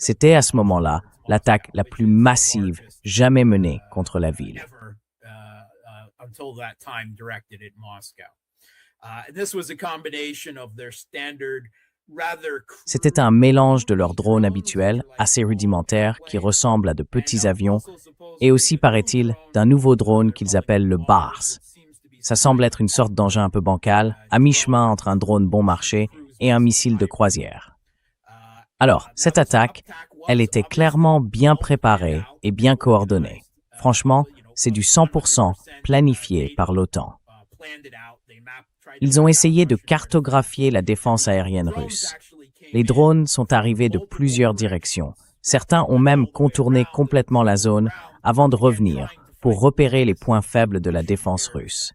C'était à ce moment-là l'attaque la plus massive jamais menée contre la ville. Until that time directed at Moscow. And this was a combination of their standard rather C'était un mélange de leurs drones habituels, assez rudimentaires, qui ressemblent à de petits avions, et aussi, paraît-il, d'un nouveau drone qu'ils appellent le BARS. Ça semble être une sorte d'engin un peu bancal, à mi-chemin entre un drone bon marché et un missile de croisière. Alors, cette attaque, elle était clairement bien préparée et bien coordonnée. Franchement, c'est du 100% planifié par l'OTAN. Ils ont essayé de cartographier la défense aérienne russe. Les drones sont arrivés de plusieurs directions. Certains ont même contourné complètement la zone avant de revenir pour repérer les points faibles de la défense russe.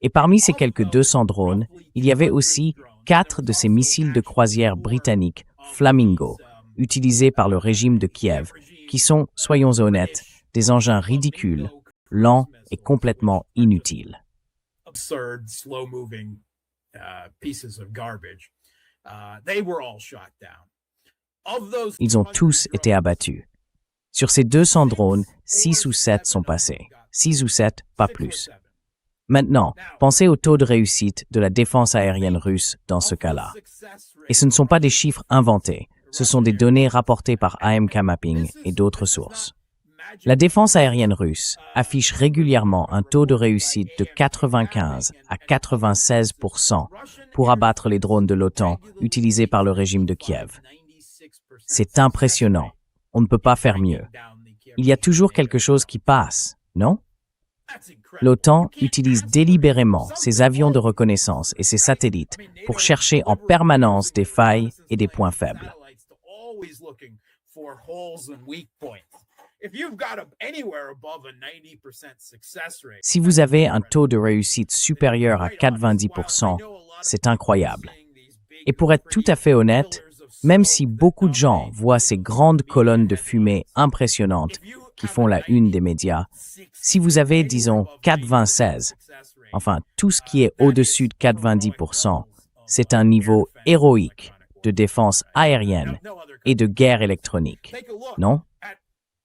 Et parmi ces quelques 200 drones, il y avait aussi 4 de ces missiles de croisière britanniques Flamingo, utilisés par le régime de Kiev, qui sont, soyons honnêtes, des engins ridicules, lents et complètement inutiles. absurd, slow-moving pieces of garbage. They were all shot down. Of those, Ils ont tous été abattus. Sur ces 200 drones, 6 ou 7 sont passés. 6 ou 7, pas plus. Maintenant, pensez au taux de réussite de la défense aérienne russe dans ce cas-là. Et ce ne sont pas des chiffres inventés, ce sont des données rapportées par AMK Mapping et d'autres sources. La défense aérienne russe affiche régulièrement un taux de réussite de 95 à 96% pour abattre les drones de l'OTAN utilisés par le régime de Kiev. C'est impressionnant. On ne peut pas faire mieux. Il y a toujours quelque chose qui passe, non? L'OTAN utilise délibérément ses avions de reconnaissance et ses satellites pour chercher en permanence des failles et des points faibles. Si vous avez un taux de réussite supérieur à 90%, c'est incroyable. Et pour être tout à fait honnête, même si beaucoup de gens voient ces grandes colonnes de fumée impressionnantes qui font la une des médias, si vous avez, disons, 96, enfin tout ce qui est au-dessus de 90%, c'est un niveau héroïque de défense aérienne et de guerre électronique, non?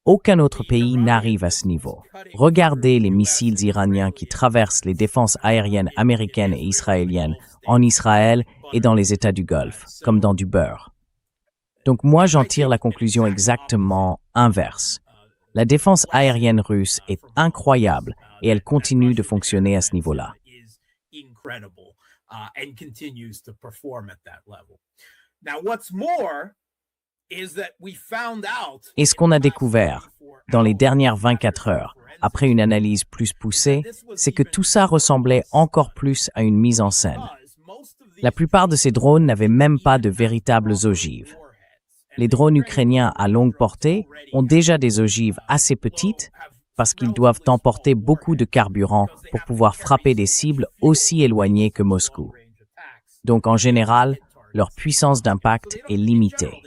Aucun autre pays n'arrive à ce niveau. Regardez les missiles iraniens qui traversent les défenses aériennes américaines et israéliennes en Israël et dans les États du Golfe, comme dans du beurre. Donc moi, j'en tire la conclusion exactement inverse. La défense aérienne russe est incroyable et elle continue de fonctionner à ce niveau-là. Et ce qu'on a découvert dans les dernières 24 heures, après une analyse plus poussée, c'est que tout ça ressemblait encore plus à une mise en scène. La plupart de ces drones n'avaient même pas de véritables ogives. Les drones ukrainiens à longue portée ont déjà des ogives assez petites parce qu'ils doivent emporter beaucoup de carburant pour pouvoir frapper des cibles aussi éloignées que Moscou. Donc en général, leur puissance d'impact est limitée.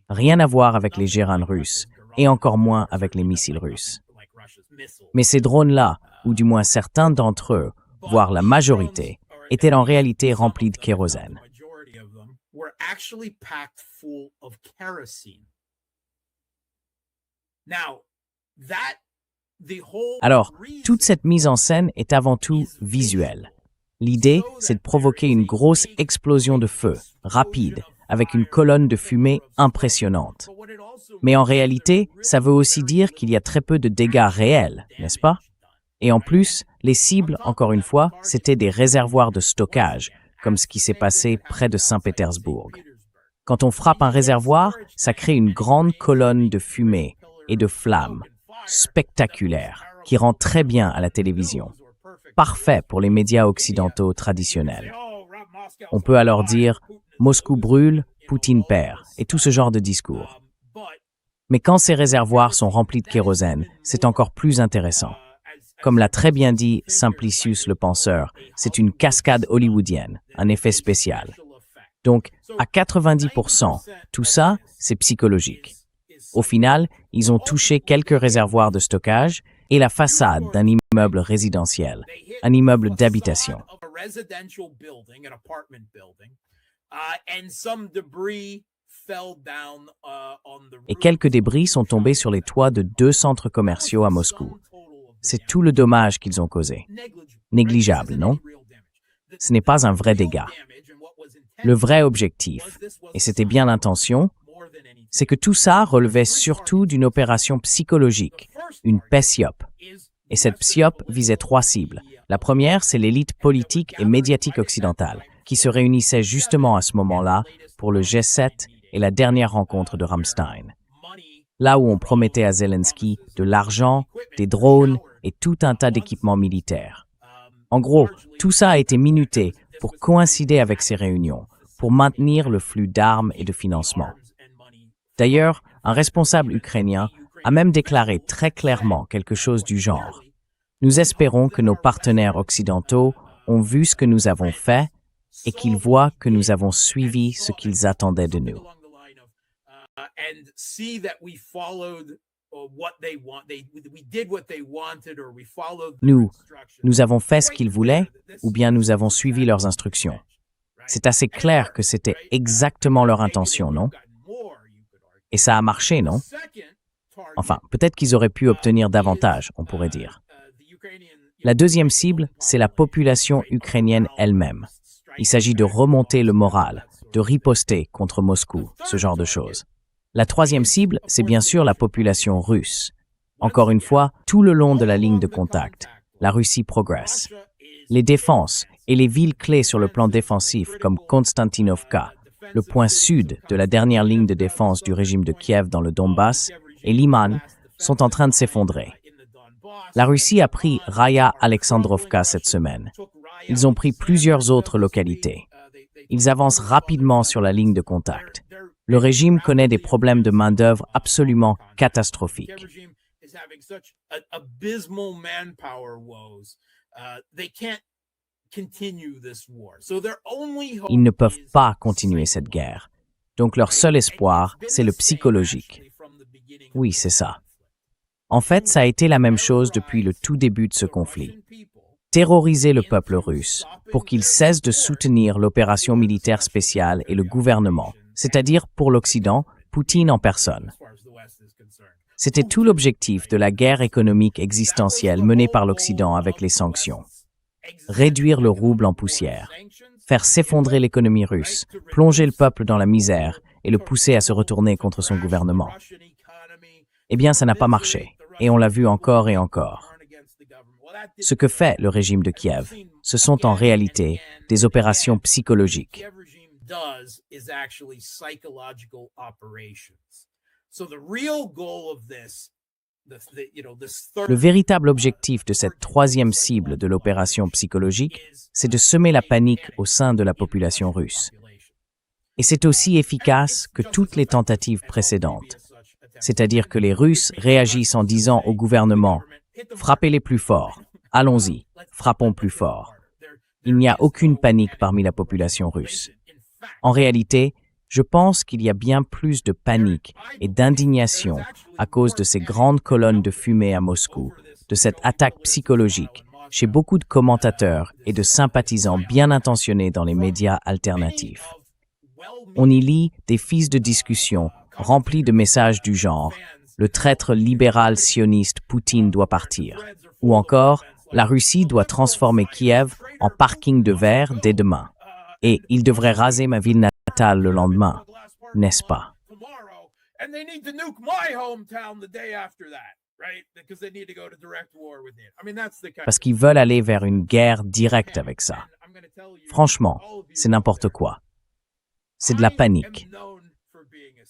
Rien à voir avec les Gerran russes, et encore moins avec les missiles russes. Mais ces drones-là, ou du moins certains d'entre eux, voire la majorité, étaient en réalité remplis de kérosène. Alors, toute cette mise en scène est avant tout visuelle. L'idée, c'est de provoquer une grosse explosion de feu, rapide, avec une colonne de fumée impressionnante. Mais en réalité, ça veut aussi dire qu'il y a très peu de dégâts réels, n'est-ce pas? Et en plus, les cibles, encore une fois, c'était des réservoirs de stockage, comme ce qui s'est passé près de Saint-Pétersbourg. Quand on frappe un réservoir, ça crée une grande colonne de fumée et de flammes, spectaculaire, qui rend très bien à la télévision. Parfait pour les médias occidentaux traditionnels. On peut alors dire « Moscou brûle, Poutine perd » et tout ce genre de discours. Mais quand ces réservoirs sont remplis de kérosène, c'est encore plus intéressant. Comme l'a très bien dit Simplicius le penseur, c'est une cascade hollywoodienne, un effet spécial. Donc, à 90%, tout ça, c'est psychologique. Au final, ils ont touché quelques réservoirs de stockage et la façade d'un immeuble résidentiel, un immeuble d'habitation. Et quelques débris sont tombés sur les toits de 2 centres commerciaux à Moscou. C'est tout le dommage qu'ils ont causé. Négligeable, non? Ce n'est pas un vrai dégât. Le vrai objectif, et c'était bien l'intention, c'est que tout ça relevait surtout d'une opération psychologique, une PSYOP. Et cette PSYOP visait 3 cibles. La première, c'est l'élite politique et médiatique occidentale, qui se réunissait justement à ce moment-là pour le G7 et la dernière rencontre de Rammstein. Là où on promettait à Zelensky de l'argent, des drones et tout un tas d'équipements militaires. En gros, tout ça a été minuté pour coïncider avec ces réunions, pour maintenir le flux d'armes et de financement. D'ailleurs, un responsable ukrainien a même déclaré très clairement quelque chose du genre. Nous espérons que nos partenaires occidentaux ont vu ce que nous avons fait et qu'ils voient que nous avons suivi ce qu'ils attendaient de nous. Nous avons fait ce qu'ils voulaient ou bien nous avons suivi leurs instructions. C'est assez clair que c'était exactement leur intention, non? Et ça a marché, non? Enfin, peut-être qu'ils auraient pu obtenir davantage, on pourrait dire. La deuxième cible, c'est la population ukrainienne elle-même. Il s'agit de remonter le moral, de riposter contre Moscou, ce genre de choses. La troisième cible, c'est bien sûr la population russe. Encore une fois, tout le long de la ligne de contact, la Russie progresse. Les défenses et les villes clés sur le plan défensif comme Konstantinovka, le point sud de la dernière ligne de défense du régime de Kiev dans le Donbass, et Liman, sont en train de s'effondrer. La Russie a pris Raya Alexandrovka cette semaine. Ils ont pris plusieurs autres localités. Ils avancent rapidement sur la ligne de contact. Le régime connaît des problèmes de main-d'œuvre absolument catastrophiques. Ils ne peuvent pas continuer cette guerre. Donc leur seul espoir, c'est le psychologique. Oui, c'est ça. En fait, ça a été la même chose depuis le tout début de ce conflit. Terroriser le peuple russe pour qu'il cesse de soutenir l'opération militaire spéciale et le gouvernement, c'est-à-dire pour l'Occident, Poutine en personne. C'était tout l'objectif de la guerre économique existentielle menée par l'Occident avec les sanctions. Réduire le rouble en poussière, faire s'effondrer l'économie russe, plonger le peuple dans la misère et le pousser à se retourner contre son gouvernement. Eh bien, ça n'a pas marché, et on l'a vu encore et encore. Ce que fait le régime de Kiev, ce sont en réalité des opérations psychologiques. Le véritable objectif de cette troisième cible de l'opération psychologique, c'est de semer la panique au sein de la population russe. Et c'est aussi efficace que toutes les tentatives précédentes. C'est-à-dire que les Russes réagissent en disant au gouvernement « Frappez-les plus fort, allons-y, frappons plus fort ». Il n'y a aucune panique parmi la population russe. En réalité, je pense qu'il y a bien plus de panique et d'indignation à cause de ces grandes colonnes de fumée à Moscou, de cette attaque psychologique chez beaucoup de commentateurs et de sympathisants bien intentionnés dans les médias alternatifs. On y lit des fiches de discussion remplis de messages du genre « Le traître libéral sioniste Poutine doit partir » ou encore « La Russie doit transformer Kiev en parking de verre dès demain » et « Il devrait raser ma ville natale le lendemain », n'est-ce pas? Parce qu'ils veulent aller vers une guerre directe avec ça. Franchement, c'est n'importe quoi. C'est de la panique.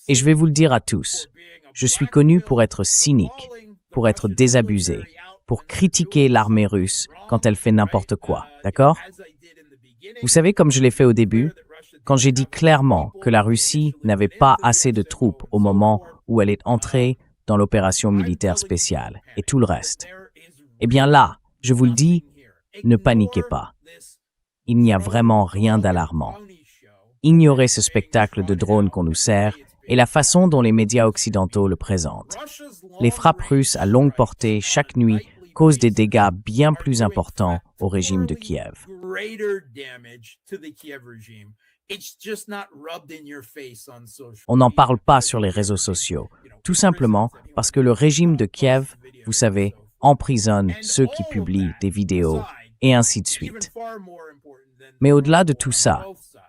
Et je vais vous le dire à tous, je suis connu pour être cynique, pour être désabusé, pour critiquer l'armée russe quand elle fait n'importe quoi, d'accord? Vous savez, comme je l'ai fait au début, quand j'ai dit clairement que la Russie n'avait pas assez de troupes au moment où elle est entrée dans l'opération militaire spéciale et tout le reste. Eh bien là, je vous le dis, ne paniquez pas. Il n'y a vraiment rien d'alarmant. Ignorez ce spectacle de drones qu'on nous sert et la façon dont les médias occidentaux le présentent. Les frappes russes à longue portée chaque nuit causent des dégâts bien plus importants au régime de Kiev. It's just not rubbed in your face on social On n'en media. parle pas sur les réseaux sociaux, tout simplement parce que le régime de Kiev, vous savez, emprisonne ceux qui publient des vidéos, et ainsi de suite. Mais au-delà de tout ça,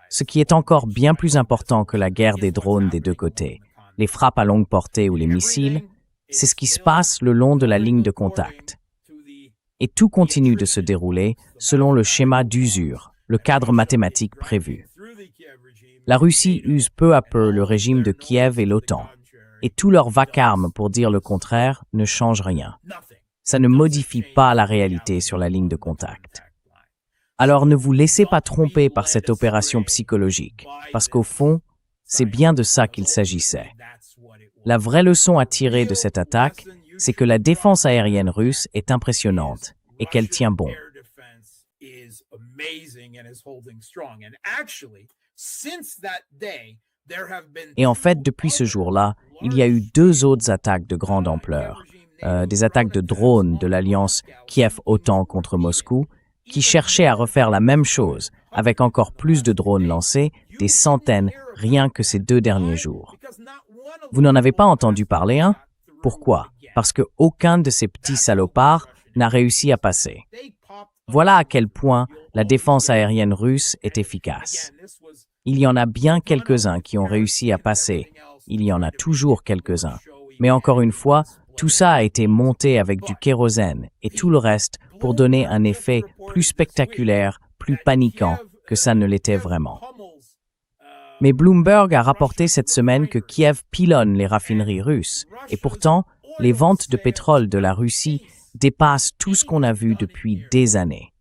ce qui est encore bien plus important que la guerre des drones des deux côtés, les frappes à longue portée ou les missiles, c'est ce qui se passe le long de la ligne de contact. Et tout continue de se dérouler selon le schéma d'usure, le cadre mathématique prévu. La Russie use peu à peu le régime de Kiev et l'OTAN, et tout leur vacarme pour dire le contraire ne change rien. Ça ne modifie pas la réalité sur la ligne de contact. Alors ne vous laissez pas tromper par cette opération psychologique, parce qu'au fond, c'est bien de ça qu'il s'agissait. La vraie leçon à tirer de cette attaque, c'est que la défense aérienne russe est impressionnante et qu'elle tient bon. Et en fait, depuis ce jour-là, il y a eu 2 autres attaques de grande ampleur. Des attaques de drones de l'alliance Kiev-OTAN contre Moscou, qui cherchaient à refaire la même chose, avec encore plus de drones lancés, des centaines, rien que ces 2 derniers jours. Vous n'en avez pas entendu parler, hein? Pourquoi? Parce que aucun de ces petits salopards n'a réussi à passer. Voilà à quel point la défense aérienne russe est efficace. Il y en a bien quelques-uns qui ont réussi à passer. Il y en a toujours quelques-uns. Mais encore une fois, tout ça a été monté avec du kérosène et tout le reste pour donner un effet plus spectaculaire, plus paniquant que ça ne l'était vraiment. Mais Bloomberg a rapporté cette semaine que Kiev pilonne les raffineries russes. Et pourtant, les ventes de pétrole de la Russie dépassent tout ce qu'on a vu depuis des années.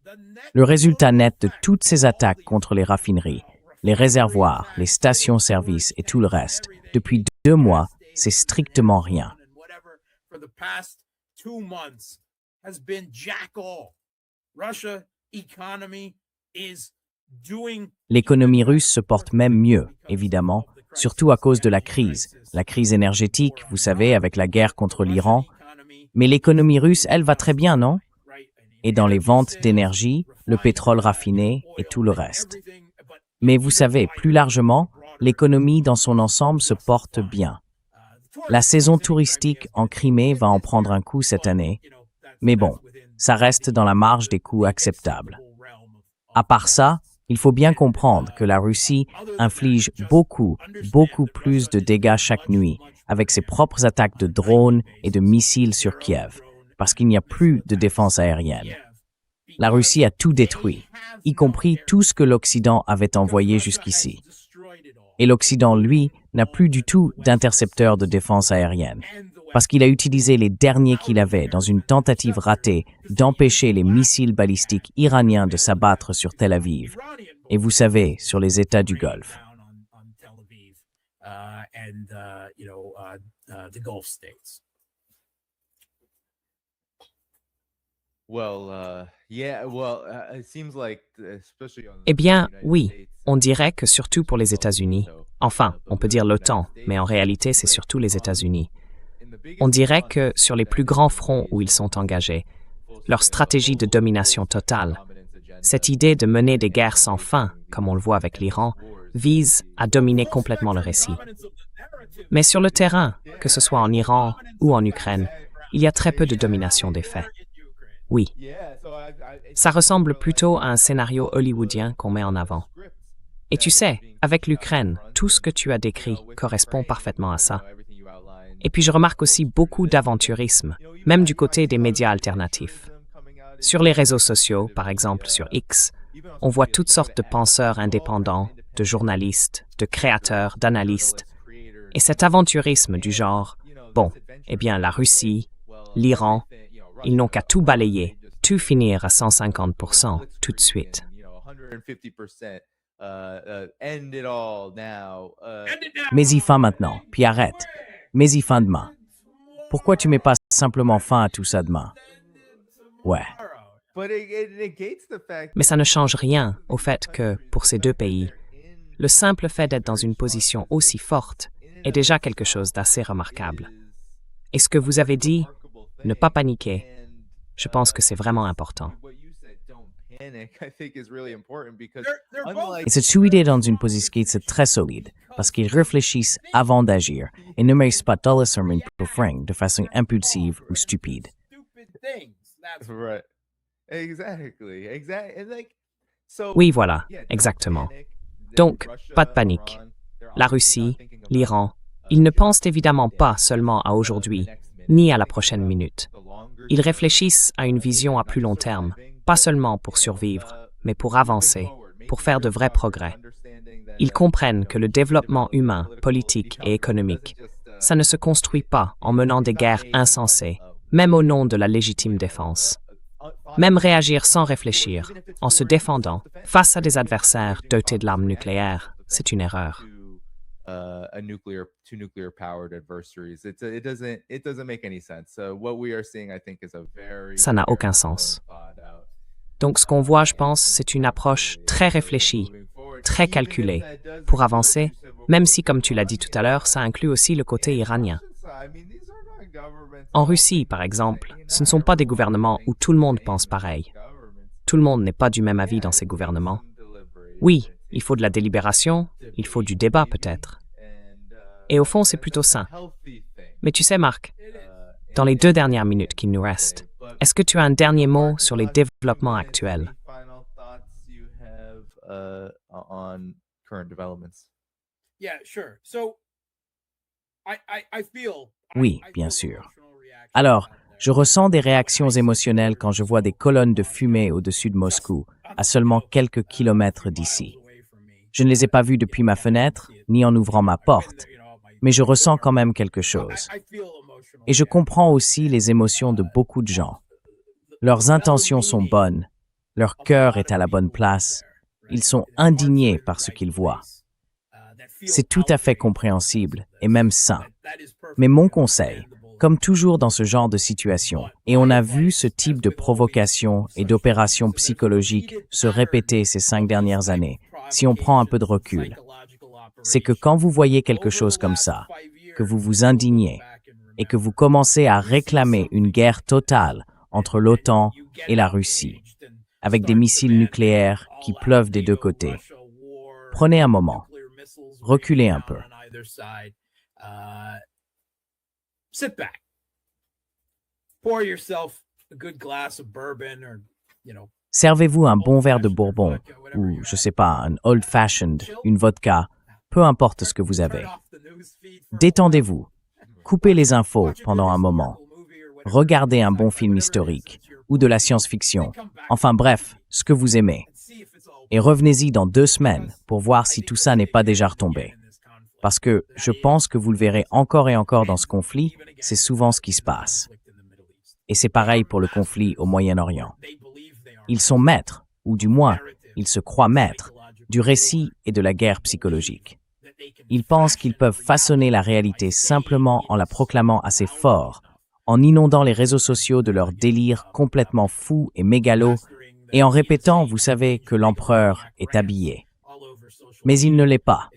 Le résultat net de toutes ces attaques contre les raffineries, les réservoirs, les stations-service et tout le reste, depuis 2 mois, c'est strictement rien. L'économie russe se porte même mieux, évidemment, surtout à cause de la crise énergétique, vous savez, avec la guerre contre l'Iran. Mais l'économie russe, elle va très bien, non? Et dans les ventes d'énergie, le pétrole raffiné et tout le reste. Mais vous savez, plus largement, l'économie dans son ensemble se porte bien. La saison touristique en Crimée va en prendre un coup cette année, mais bon, ça reste dans la marge des coûts acceptables. À part ça, il faut bien comprendre que la Russie inflige beaucoup plus de dégâts chaque nuit avec ses propres attaques de drones et de missiles sur Kiev, parce qu'il n'y a plus de défense aérienne. La Russie a tout détruit, y compris tout ce que l'Occident avait envoyé jusqu'ici. Et l'Occident, lui, n'a plus du tout d'intercepteurs de défense aérienne, parce qu'il a utilisé les derniers qu'il avait dans une tentative ratée d'empêcher les missiles balistiques iraniens de s'abattre sur Tel Aviv, et vous savez, sur les États du Golfe. Eh bien, oui, on dirait que surtout pour les États-Unis, enfin, on peut dire l'OTAN, mais en réalité, c'est surtout les États-Unis. On dirait que sur les plus grands fronts où ils sont engagés, leur stratégie de domination totale, cette idée de mener des guerres sans fin, comme on le voit avec l'Iran, vise à dominer complètement le récit. Mais sur le terrain, que ce soit en Iran ou en Ukraine, il y a très peu de domination des faits. Oui. Ça ressemble plutôt à un scénario hollywoodien qu'on met en avant. Et tu sais, avec l'Ukraine, tout ce que tu as décrit correspond parfaitement à ça. Et puis je remarque aussi beaucoup d'aventurisme, même du côté des médias alternatifs. Sur les réseaux sociaux, par exemple sur X, on voit toutes sortes de penseurs indépendants, de journalistes, de créateurs, d'analystes. Et cet aventurisme du genre, bon, eh bien la Russie, l'Iran, ils n'ont qu'à tout balayer, tout finir à 150% tout de suite. Mets-y fin maintenant, puis arrête. Mets-y fin demain. Pourquoi tu mets pas simplement fin à tout ça demain? Ouais. Mais ça ne change rien au fait que, pour ces 2 pays, le simple fait d'être dans une position aussi forte est déjà quelque chose d'assez remarquable. Et ce que vous avez dit, ne pas paniquer, je pense que c'est vraiment important. Et cette idée dans une position c'est très solide, parce qu'ils réfléchissent avant d'agir et ne mettent pas dans le sermon pour frein de façon impulsive ou stupide. Oui, voilà, exactement. Donc, pas de panique. La Russie, l'Iran, ils ne pensent évidemment pas seulement à aujourd'hui, ni à la prochaine minute. Ils réfléchissent à une vision à plus long terme, pas seulement pour survivre, mais pour avancer, pour faire de vrais progrès. Ils comprennent que le développement humain, politique et économique, ça ne se construit pas en menant des guerres insensées, même au nom de la légitime défense. Même réagir sans réfléchir, en se défendant, face à des adversaires dotés de l'arme nucléaire, c'est une erreur. Ça n'a aucun sens. Donc ce qu'on voit, je pense, c'est une approche très réfléchie, très calculée, pour avancer, même si, comme tu l'as dit tout à l'heure, ça inclut aussi le côté iranien. En Russie, par exemple, ce ne sont pas des gouvernements où tout le monde pense pareil. Tout le monde n'est pas du même avis dans ces gouvernements. Oui, il faut de la délibération, il faut du débat peut-être. Et au fond, c'est plutôt sain. Mais tu sais, Marc, dans les 2 dernières minutes qui nous restent, est-ce que tu as un dernier mot sur les développements actuels? Oui, bien sûr. Alors, je ressens des réactions émotionnelles quand je vois des colonnes de fumée au-dessus de Moscou, à seulement quelques kilomètres d'ici. Je ne les ai pas vues depuis ma fenêtre, ni en ouvrant ma porte, mais je ressens quand même quelque chose. Et je comprends aussi les émotions de beaucoup de gens. Leurs intentions sont bonnes, leur cœur est à la bonne place, ils sont indignés par ce qu'ils voient. C'est tout à fait compréhensible et même sain. Mais mon conseil, comme toujours dans ce genre de situation, et on a vu ce type de provocation et d'opération psychologique se répéter ces 5 dernières années, si on prend un peu de recul, c'est que quand vous voyez quelque chose comme ça, que vous vous indignez et que vous commencez à réclamer une guerre totale entre l'OTAN et la Russie, avec des missiles nucléaires qui pleuvent des 2 côtés, prenez un moment, reculez un peu. Sit back. Pour yourself a good glass of bourbon or, Servez-vous un bon verre de bourbon ou, je sais pas, un old-fashioned, une vodka, peu importe ce que vous avez. Détendez-vous. Coupez les infos pendant un moment. Regardez un bon film historique ou de la science-fiction. Enfin bref, ce que vous aimez. Et revenez-y dans 2 semaines pour voir si tout ça n'est pas déjà retombé. Parce que je pense que vous le verrez encore et encore dans ce conflit, c'est souvent ce qui se passe. Et c'est pareil pour le conflit au Moyen-Orient. Ils sont maîtres, ou du moins, ils se croient maîtres, du récit et de la guerre psychologique. Ils pensent qu'ils peuvent façonner la réalité simplement en la proclamant assez fort, en inondant les réseaux sociaux de leur délire complètement fou et mégalo, et en répétant, vous savez, que l'empereur est habillé. Mais il ne l'est pas.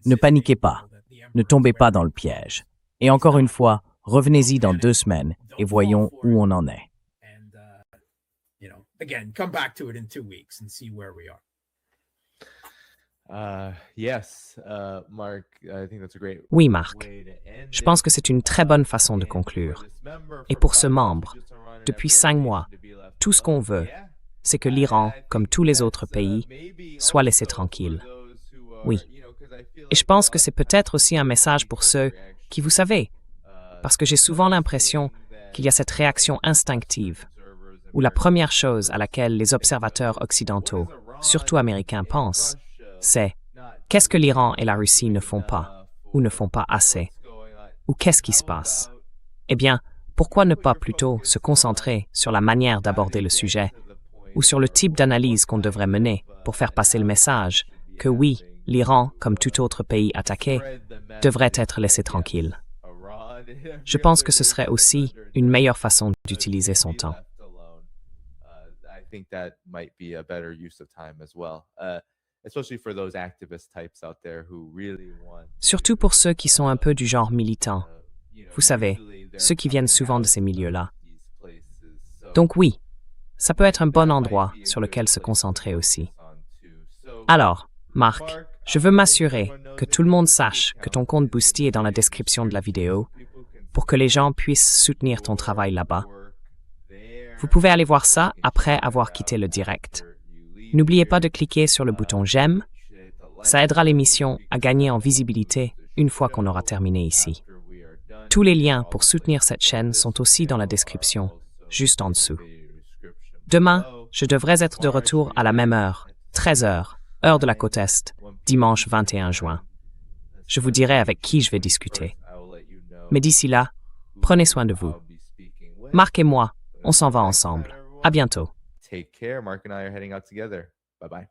Ne paniquez pas, ne tombez pas dans le piège. Et encore une fois, revenez-y dans 2 semaines et voyons où on en est. Again, come back to it in 2 weeks and see where we are. Oui, Marc. Je pense que c'est une très bonne façon de conclure. Et pour ce membre, depuis 5 mois, tout ce qu'on veut, c'est que l'Iran, comme tous les autres pays, soit laissé tranquille. Oui. Et je pense que c'est peut-être aussi un message pour ceux qui, vous savez, parce que j'ai souvent l'impression qu'il y a cette réaction instinctive, où la première chose à laquelle les observateurs occidentaux, surtout américains, pensent, c'est « qu'est-ce que l'Iran et la Russie ne font pas, ou ne font pas assez, ou qu'est-ce qui se passe ?» Eh bien, pourquoi ne pas plutôt se concentrer sur la manière d'aborder le sujet, ou sur le type d'analyse qu'on devrait mener pour faire passer le message que oui, l'Iran, comme tout autre pays attaqué, devrait être laissé tranquille. Je pense que ce serait aussi une meilleure façon d'utiliser son temps. Surtout pour ceux qui sont un peu du genre militant. Vous savez, ceux qui viennent souvent de ces milieux-là. Donc oui, ça peut être un bon endroit sur lequel se concentrer aussi. Alors, Marc, je veux m'assurer que tout le monde sache que ton compte Boosty est dans la description de la vidéo pour que les gens puissent soutenir ton travail là-bas. Vous pouvez aller voir ça après avoir quitté le direct. N'oubliez pas de cliquer sur le bouton j'aime. Ça aidera l'émission à gagner en visibilité une fois qu'on aura terminé ici. Tous les liens pour soutenir cette chaîne sont aussi dans la description, juste en dessous. Demain, je devrais être de retour à la même heure, 13h, heure de la côte Est, dimanche 21 juin. Je vous dirai avec qui je vais discuter. Mais d'ici là, prenez soin de vous. Marc et moi, on s'en va ensemble. À bientôt. Take care. Mark and I are heading out together. Bye-bye.